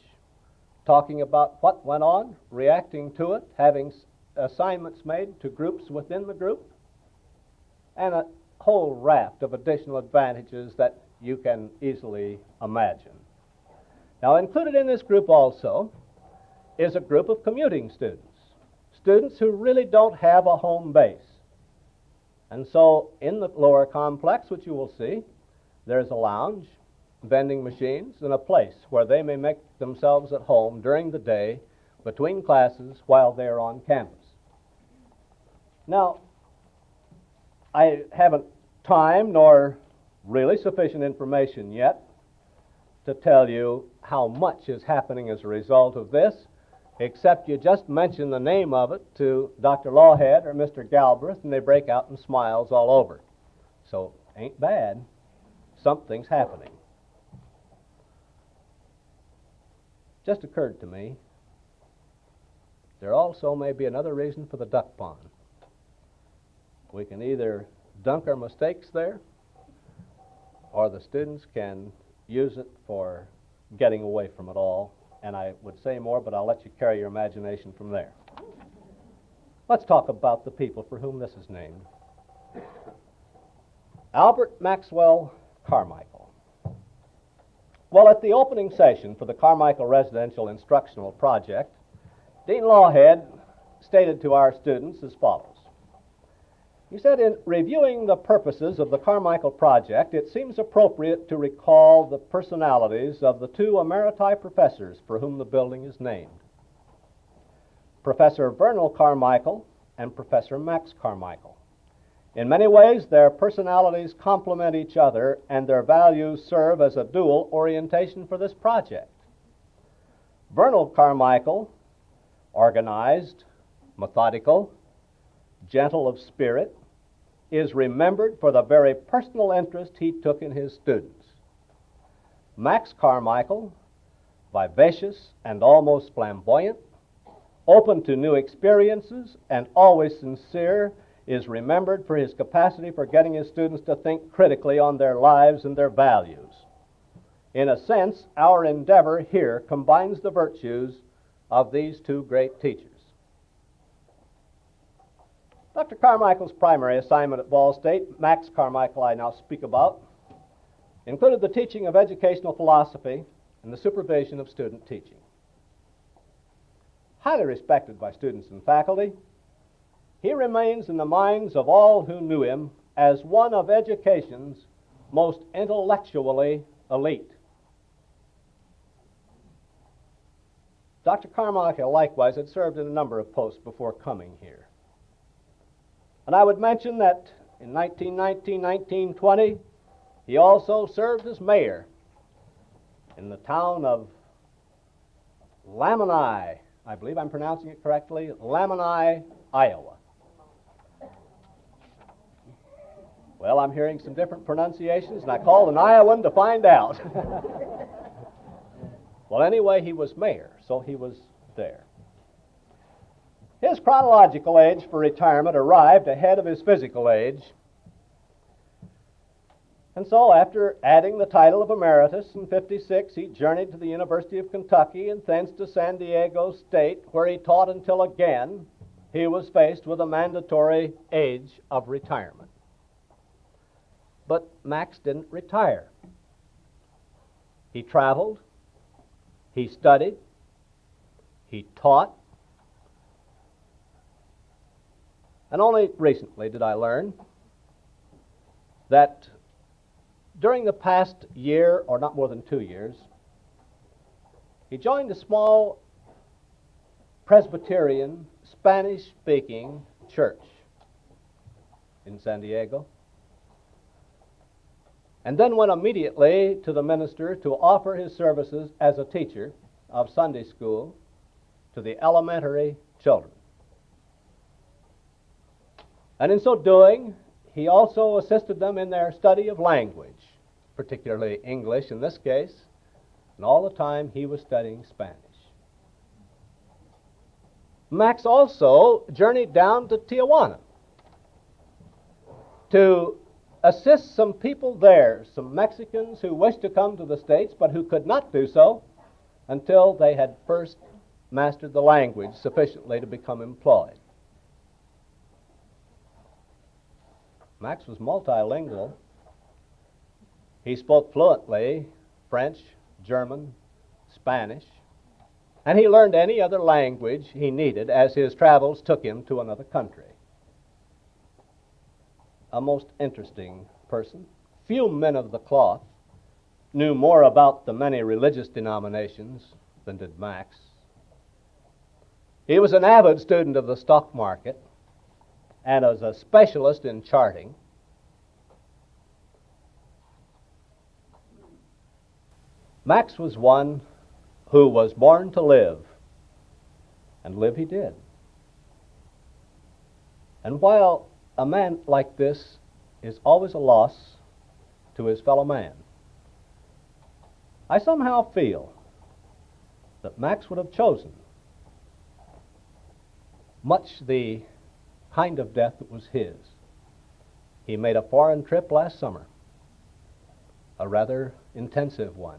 S4: talking about what went on, reacting to it, having assignments made to groups within the group, and a whole raft of additional advantages that you can easily imagine. Now, included in this group also is a group of commuting students, students who really don't have a home base. And so in the lower complex, which you will see, there's a lounge, vending machines, and a place where they may make themselves at home during the day between classes while they're on campus. Now, I haven't time nor really sufficient information yet to tell you how much is happening as a result of this, except you just mention the name of it to Dr. Lawhead or Mr. Galbraith, and they break out in smiles all over. So, ain't bad. Something's happening. Just occurred to me, there also may be another reason for the duck pond. We can either dunk our mistakes there, or the students can use it for getting away from it all. And I would say more, but I'll let you carry your imagination from there. Let's talk about the people for whom this is named. Albert Maxwell Carmichael. Well, at the opening session for the Carmichael Residential Instructional Project, Dean Lawhead stated to our students as follows. He said, in reviewing the purposes of the Carmichael Project, it seems appropriate to recall the personalities of the two emeriti professors for whom the building is named, Professor Vernal Carmichael and Professor Max Carmichael. In many ways, their personalities complement each other, and their values serve as a dual orientation for this project. Vernal Carmichael, organized, methodical, gentle of spirit, is remembered for the very personal interest he took in his students. Max Carmichael, vivacious and almost flamboyant, open to new experiences and always sincere, is remembered for his capacity for getting his students to think critically on their lives and their values. In a sense, our endeavor here combines the virtues of these two great teachers. Dr. Carmichael's primary assignment at Ball State, Max Carmichael I now speak about, included the teaching of educational philosophy and the supervision of student teaching. Highly respected by students and faculty, he remains in the minds of all who knew him as one of education's most intellectually elite. Dr. Carmichael likewise had served in a number of posts before coming here. And I would mention that in 1919-1920, he also served as mayor in the town of Lamoni, I believe I'm pronouncing it correctly, Lamoni, Iowa. Well, I'm hearing some different pronunciations, and I called an Iowan to find out. Well, anyway, he was mayor, so he was there. His chronological age for retirement arrived ahead of his physical age. And so, after adding the title of emeritus in '56, he journeyed to the University of Kentucky and thence to San Diego State, where he taught until again he was faced with a mandatory age of retirement. But Max didn't retire. He traveled, he studied, he taught, and only recently did I learn that during the past year, or not more than 2 years, he joined a small Presbyterian, Spanish-speaking church in San Diego, and then went immediately to the minister to offer his services as a teacher of Sunday school to the elementary children. And in so doing, he also assisted them in their study of language, particularly English in this case, and all the time he was studying Spanish. Max also journeyed down to Tijuana to assist some people there, some Mexicans who wished to come to the States but who could not do so until they had first mastered the language sufficiently to become employed. Max was multilingual. He spoke fluently French, German, Spanish, and he learned any other language he needed as his travels took him to another country. A most interesting person. Few men of the cloth knew more about the many religious denominations than did Max. He was an avid student of the stock market and was a specialist in charting. Max was one who was born to live, and live he did. And while a man like this is always a loss to his fellow man, I somehow feel that Max would have chosen much the kind of death that was his. He made a foreign trip last summer, a rather intensive one.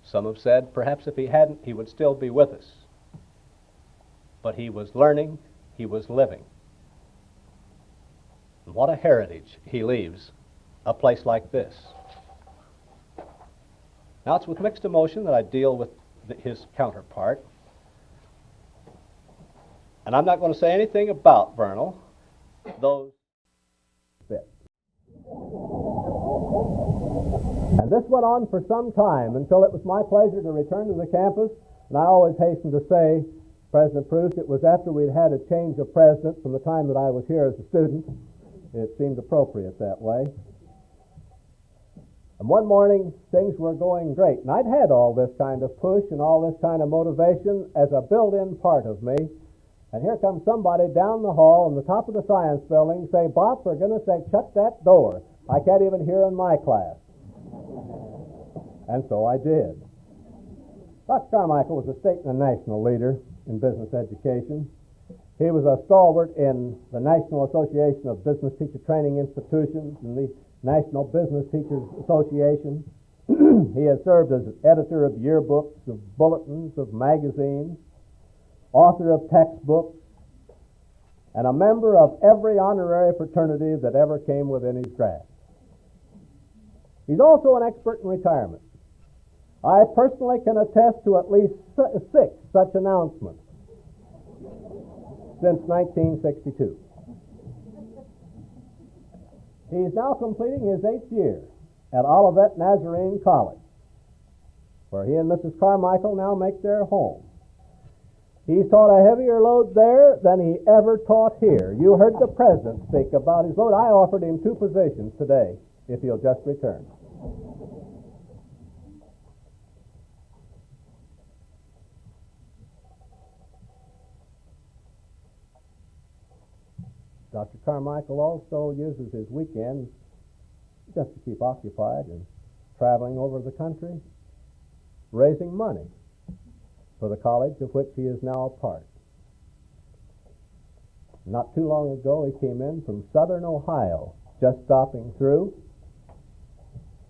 S4: Some have said perhaps if he hadn't, he would still be with us. But he was learning, he was living. And what a heritage he leaves a place like this. Now it's with mixed emotion that I deal with his counterpart. And I'm not going to say anything about Vernal, those fit. And this went on for some time until it was my pleasure to return to the campus. And I always hasten to say, President Pruis, it was after we'd had a change of president from the time that I was here as a student. It seemed appropriate that way. And one morning, things were going great. And I'd had all this kind of push and all this kind of motivation as a built-in part of me. And here comes somebody down the hall on the top of the science building say, Bob, for goodness sake, shut that door. I can't even hear in my class. And so I did. Dr. Carmichael was a state and a national leader in business education. He was a stalwart in the National Association of Business Teacher Training Institutions and the National Business Teachers Association. He has served as editor of yearbooks, of bulletins, of magazines, author of textbooks, and a member of every honorary fraternity that ever came within his grasp. He's also an expert in retirement. I personally can attest to at least 6 such announcements since 1962. He's now completing his 8th year at Olivet Nazarene College, where he and Mrs. Carmichael now make their home. He's taught a heavier load there than he ever taught here. You heard the president speak about his load. I offered him 2 positions today, if he'll just return. Dr. Carmichael also uses his weekends just to keep occupied and traveling over the country, raising money for the college of which he is now a part. Not too long ago, he came in from southern Ohio, just stopping through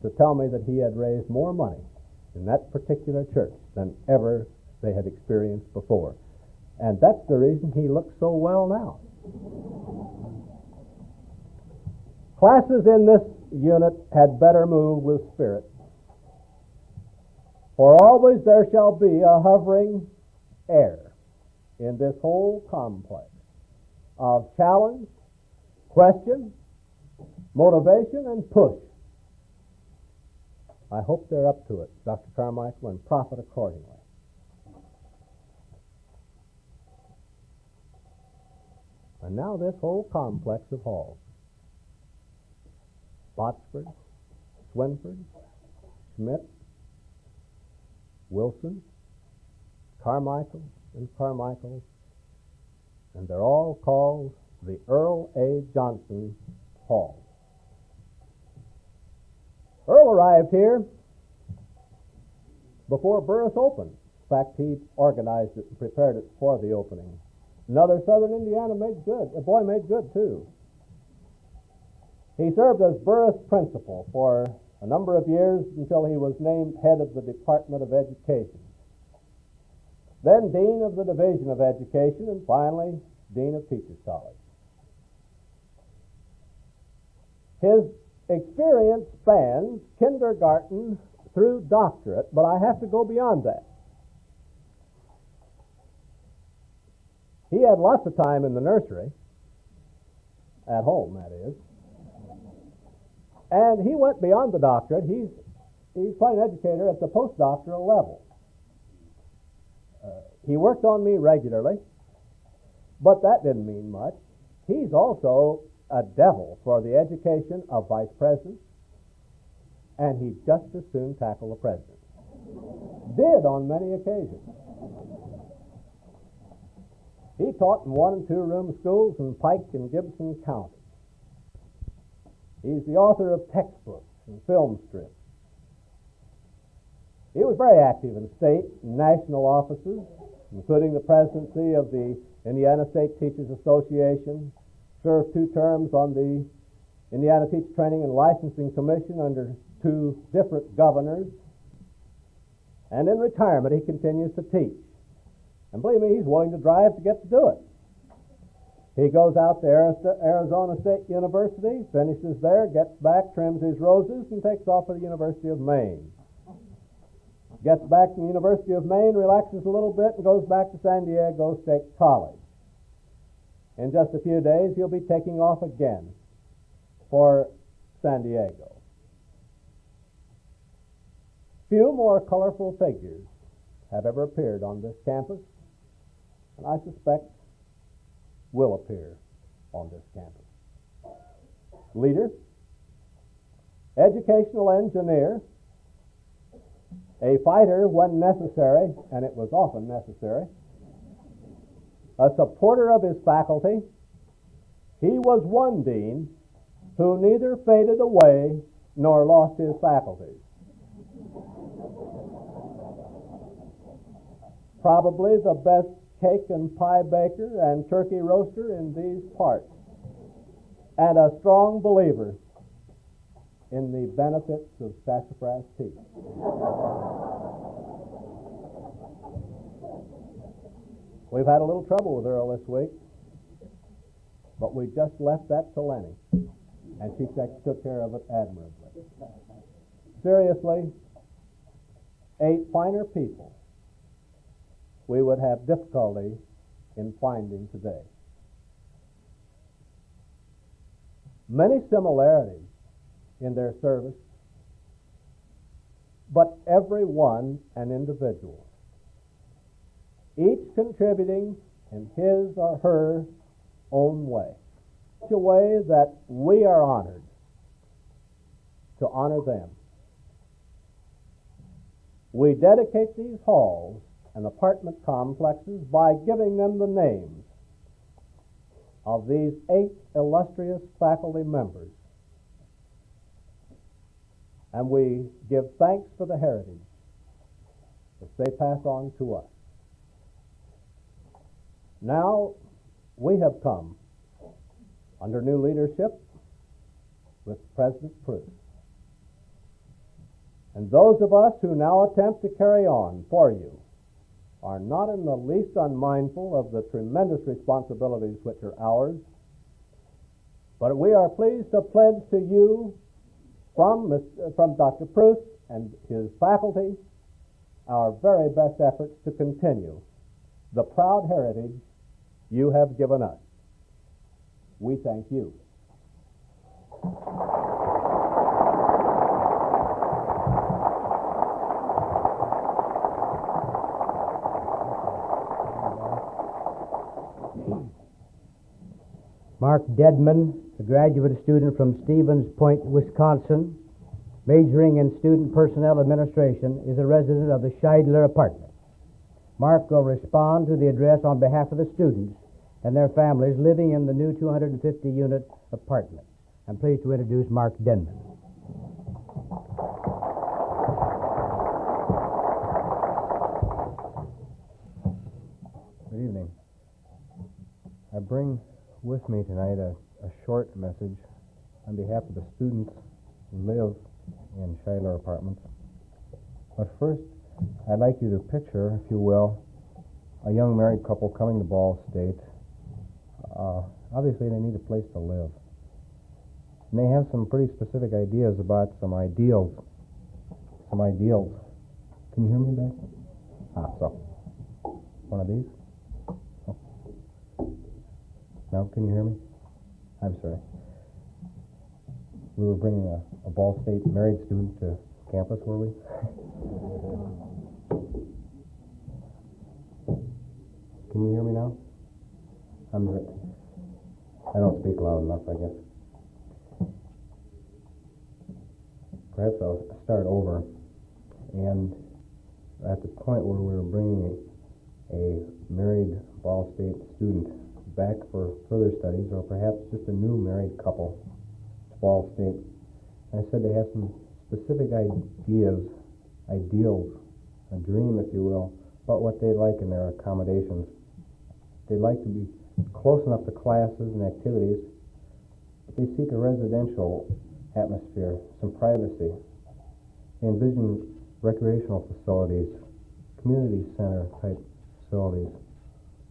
S4: to tell me that he had raised more money in that particular church than ever they had experienced before. And that's the reason he looks so well now. Classes in this unit had better move with spirit. For always there shall be a hovering air in this whole complex of challenge, question, motivation, and push. I hope they're up to it, Dr. Carmichael, and profit accordingly. And now this whole complex of halls, Botsford, Swinford, Schmidt, Wilson, Carmichael, and Carmichael, and they're all called the Earl A. Johnson Hall. Earl arrived here before Burris opened. In fact, he organized it and prepared it for the opening. Another Southern Indiana made good. A boy made good, too. He served as Burris principal for a number of years until he was named head of the Department of Education, then dean of the Division of Education, and finally dean of Teachers College. His experience spans kindergarten through doctorate, but I have to go beyond that. He had lots of time in the nursery, at home, that is. And he went beyond the doctorate. He's quite an educator at the postdoctoral level. He worked on me regularly, but that didn't mean much. He's also a devil for the education of vice presidents, and he'd just as soon tackle the president. Did on many occasions. He taught in 1- and 2-room schools in Pike and Gibson County. He's the author of textbooks and film strips. He was very active in state and national offices, including the presidency of the Indiana State Teachers Association, served 2 terms on the Indiana Teacher Training and Licensing Commission under 2 different governors, and in retirement he continues to teach. And believe me, he's willing to drive to get to do it. He goes out to Arizona State University, finishes there, gets back, trims his roses, and takes off for the University of Maine. Gets back from the University of Maine, relaxes a little bit, and goes back to San Diego State College. In just a few days, he'll be taking off again for San Diego. Few more colorful figures have ever appeared on this campus, and I suspect will appear on this campus. Leader, educational engineer, a fighter when necessary, and it was often necessary, a supporter of his faculty, he was one dean who neither faded away nor lost his faculties. Probably the best cake and pie baker and turkey roaster in these parts, and a strong believer in the benefits of sassafras tea. We've had a little trouble with Earl this week, but we just left that to Lenny, and she took care of it admirably. Seriously, 8 finer people we would have difficulty in finding today. Many similarities in their service, but every one an individual, each contributing in his or her own way, such a way that we are honored to honor them. We dedicate these halls and apartment complexes by giving them the names of these 8 illustrious faculty members. And we give thanks for the heritage that they pass on to us. Now we have come under new leadership with President Pruis. And those of us who now attempt to carry on for you are not in the least unmindful of the tremendous responsibilities which are ours, but we are pleased to pledge to you from Dr. Pruis and his faculty our very best efforts to continue the proud heritage you have given us. We thank you.
S1: Mark Deadman, a graduate student from Stevens Point, Wisconsin, majoring in student personnel administration, is a resident of the Scheidler apartment. Mark will respond to the address on behalf of the students and their families living in the new 250-unit apartment. I'm pleased to introduce Mark Deadman.
S5: Good evening. I bring with me tonight a short message on behalf of the students who live in Scheidler apartments. But first, I'd like you to picture, if you will, a young married couple coming to Ball State. Obviously, they need a place to live. And they have some pretty specific ideas about some ideals. Some ideals. Can you hear me back? So. One of these? Oh. Now, can you hear me? I'm sorry. We were bringing a Ball State married student to campus, were we? Can you hear me now? I don't speak loud enough, I guess. Perhaps I'll start over. And at the point where we were bringing a married Ball State student back for further studies, or perhaps just a new married couple to Ball State, I said they have some specific ideas, ideals, a dream, if you will, about what they like in their accommodations. They'd like to be close enough to classes and activities, but they seek a residential atmosphere, some privacy. They envision recreational facilities, community center type facilities,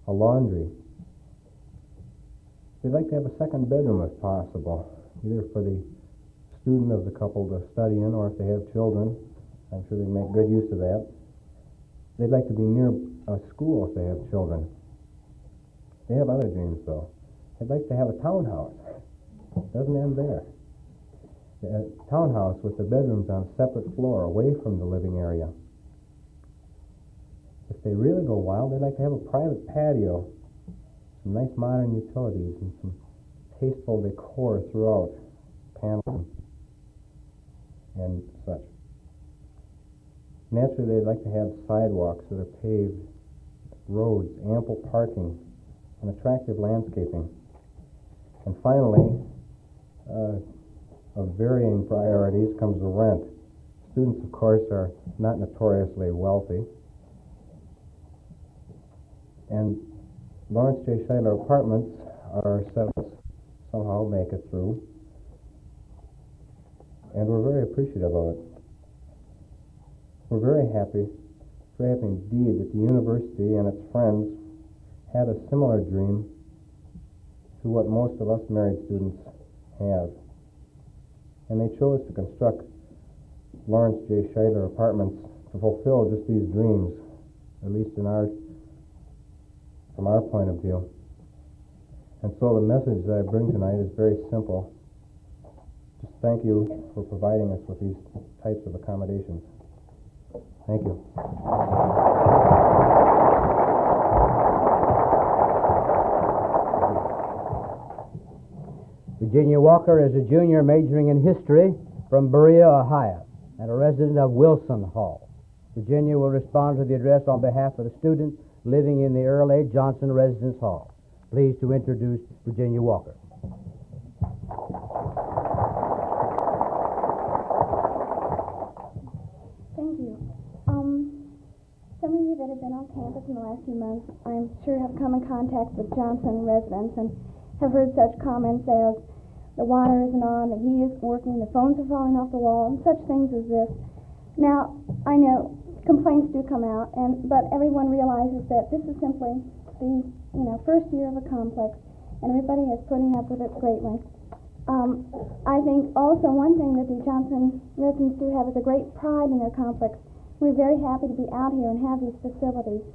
S5: a laundry. They'd like to have a second bedroom if possible, either for the student of the couple to study in, or if they have children. I'm sure they make good use of that. They'd like to be near a school if they have children. They have other dreams, though. They'd like to have a townhouse. Doesn't end there. A townhouse with the bedrooms on a separate floor, away from the living area. If they really go wild, they'd like to have a private patio, some nice modern utilities, and some tasteful decor throughout, paneling and such. Naturally, they'd like to have sidewalks that are paved, roads, ample parking, and attractive landscaping. And finally, of varying priorities comes the rent. Students, of course, are not notoriously wealthy. And Lawrence J. Scheidler apartments are set to somehow make it through. And we're very appreciative of it. We're very happy indeed that the university and its friends had a similar dream to what most of us married students have. And they chose to construct Lawrence J. Scheidler apartments to fulfill just these dreams, at least from our point of view. And so the message that I bring tonight is very simple. Just thank you for providing us with these types of accommodations. Thank you.
S1: Virginia Walker is a junior majoring in history from Berea, Ohio, and a resident of Wilson Hall. Virginia will respond to the address on behalf of the students living in the Earl A. Johnson Residence Hall. Pleased to introduce Virginia Walker.
S6: Thank you. Some of you that have been on campus in the last few months, I'm sure have come in contact with Johnson residents and have heard such comments as the water isn't on, the heat isn't working, the phones are falling off the wall, and such things as this. Now, I know complaints do come out, but everyone realizes that this is simply the first year of a complex, and everybody is putting up with it greatly. I think also one thing that the Johnson residents do have is a great pride in their complex. We're very happy to be out here and have these facilities.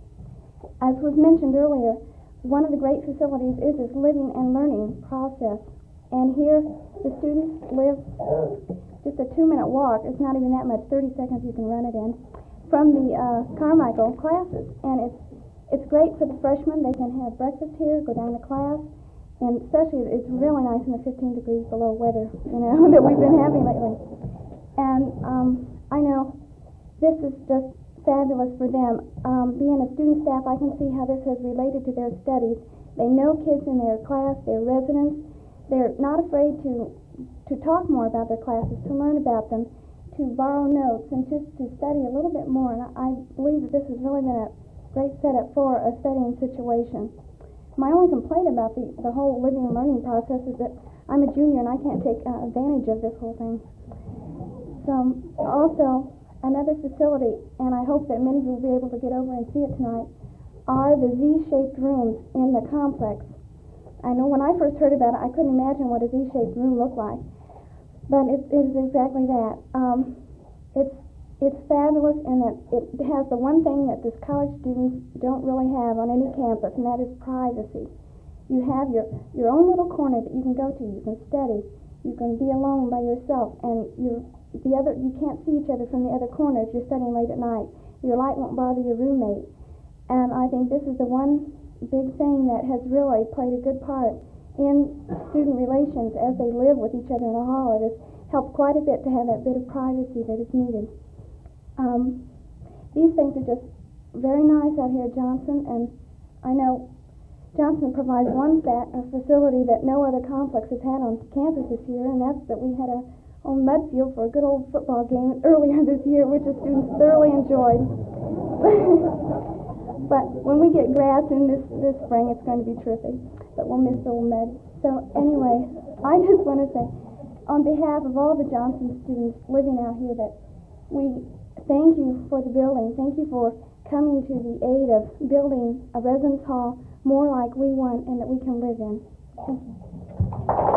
S6: As was mentioned earlier, one of the great facilities is this living and learning process. And here, the students live just a 2-minute walk. It's not even that much, 30 seconds you can run it in, from the Carmichael classes. And it's great for the freshmen. They can have breakfast here, go down to class, and especially it's really nice in the 15 degrees below weather, that we've been having lately. And I know this is just fabulous for them. Being a student staff, I can see how this has related to their studies. They know kids in their class, their residents. They're not afraid to talk more about their classes, to learn about them, to borrow notes, and just to study a little bit more. And I believe that this has really been a great setup for a studying situation. My only complaint about the whole living and learning process is that I'm a junior and I can't take advantage of this whole thing. So also another facility, and I hope that many of you will be able to get over and see it tonight, are the Z-shaped rooms in the complex. I know when I first heard about it, I couldn't imagine what a Z-shaped room looked like, but it is exactly that. It's fabulous in that it has the one thing that this college students don't really have on any campus, and that is privacy. You have your own little corner that you can go to. You can study. You can be alone by yourself, and you can't see each other from the other corner if you're studying late at night. Your light won't bother your roommate. And I think this is the one big thing that has really played a good part in student relations as they live with each other in a hall. It has helped quite a bit to have that bit of privacy that is needed. These things are just very nice out here at Johnson, and I know Johnson provides one facility that no other complex has had on campus this year, and that's that we had a old mud field for a good old football game earlier this year, which the students thoroughly enjoyed. But when we get grass in this spring, it's going to be terrific. But we'll miss the old mud. So anyway, I just want to say, on behalf of all the Johnson students living out here, that we thank you for the building. Thank you for coming to the aid of building a residence hall more like we want and that we can live in. Thank you.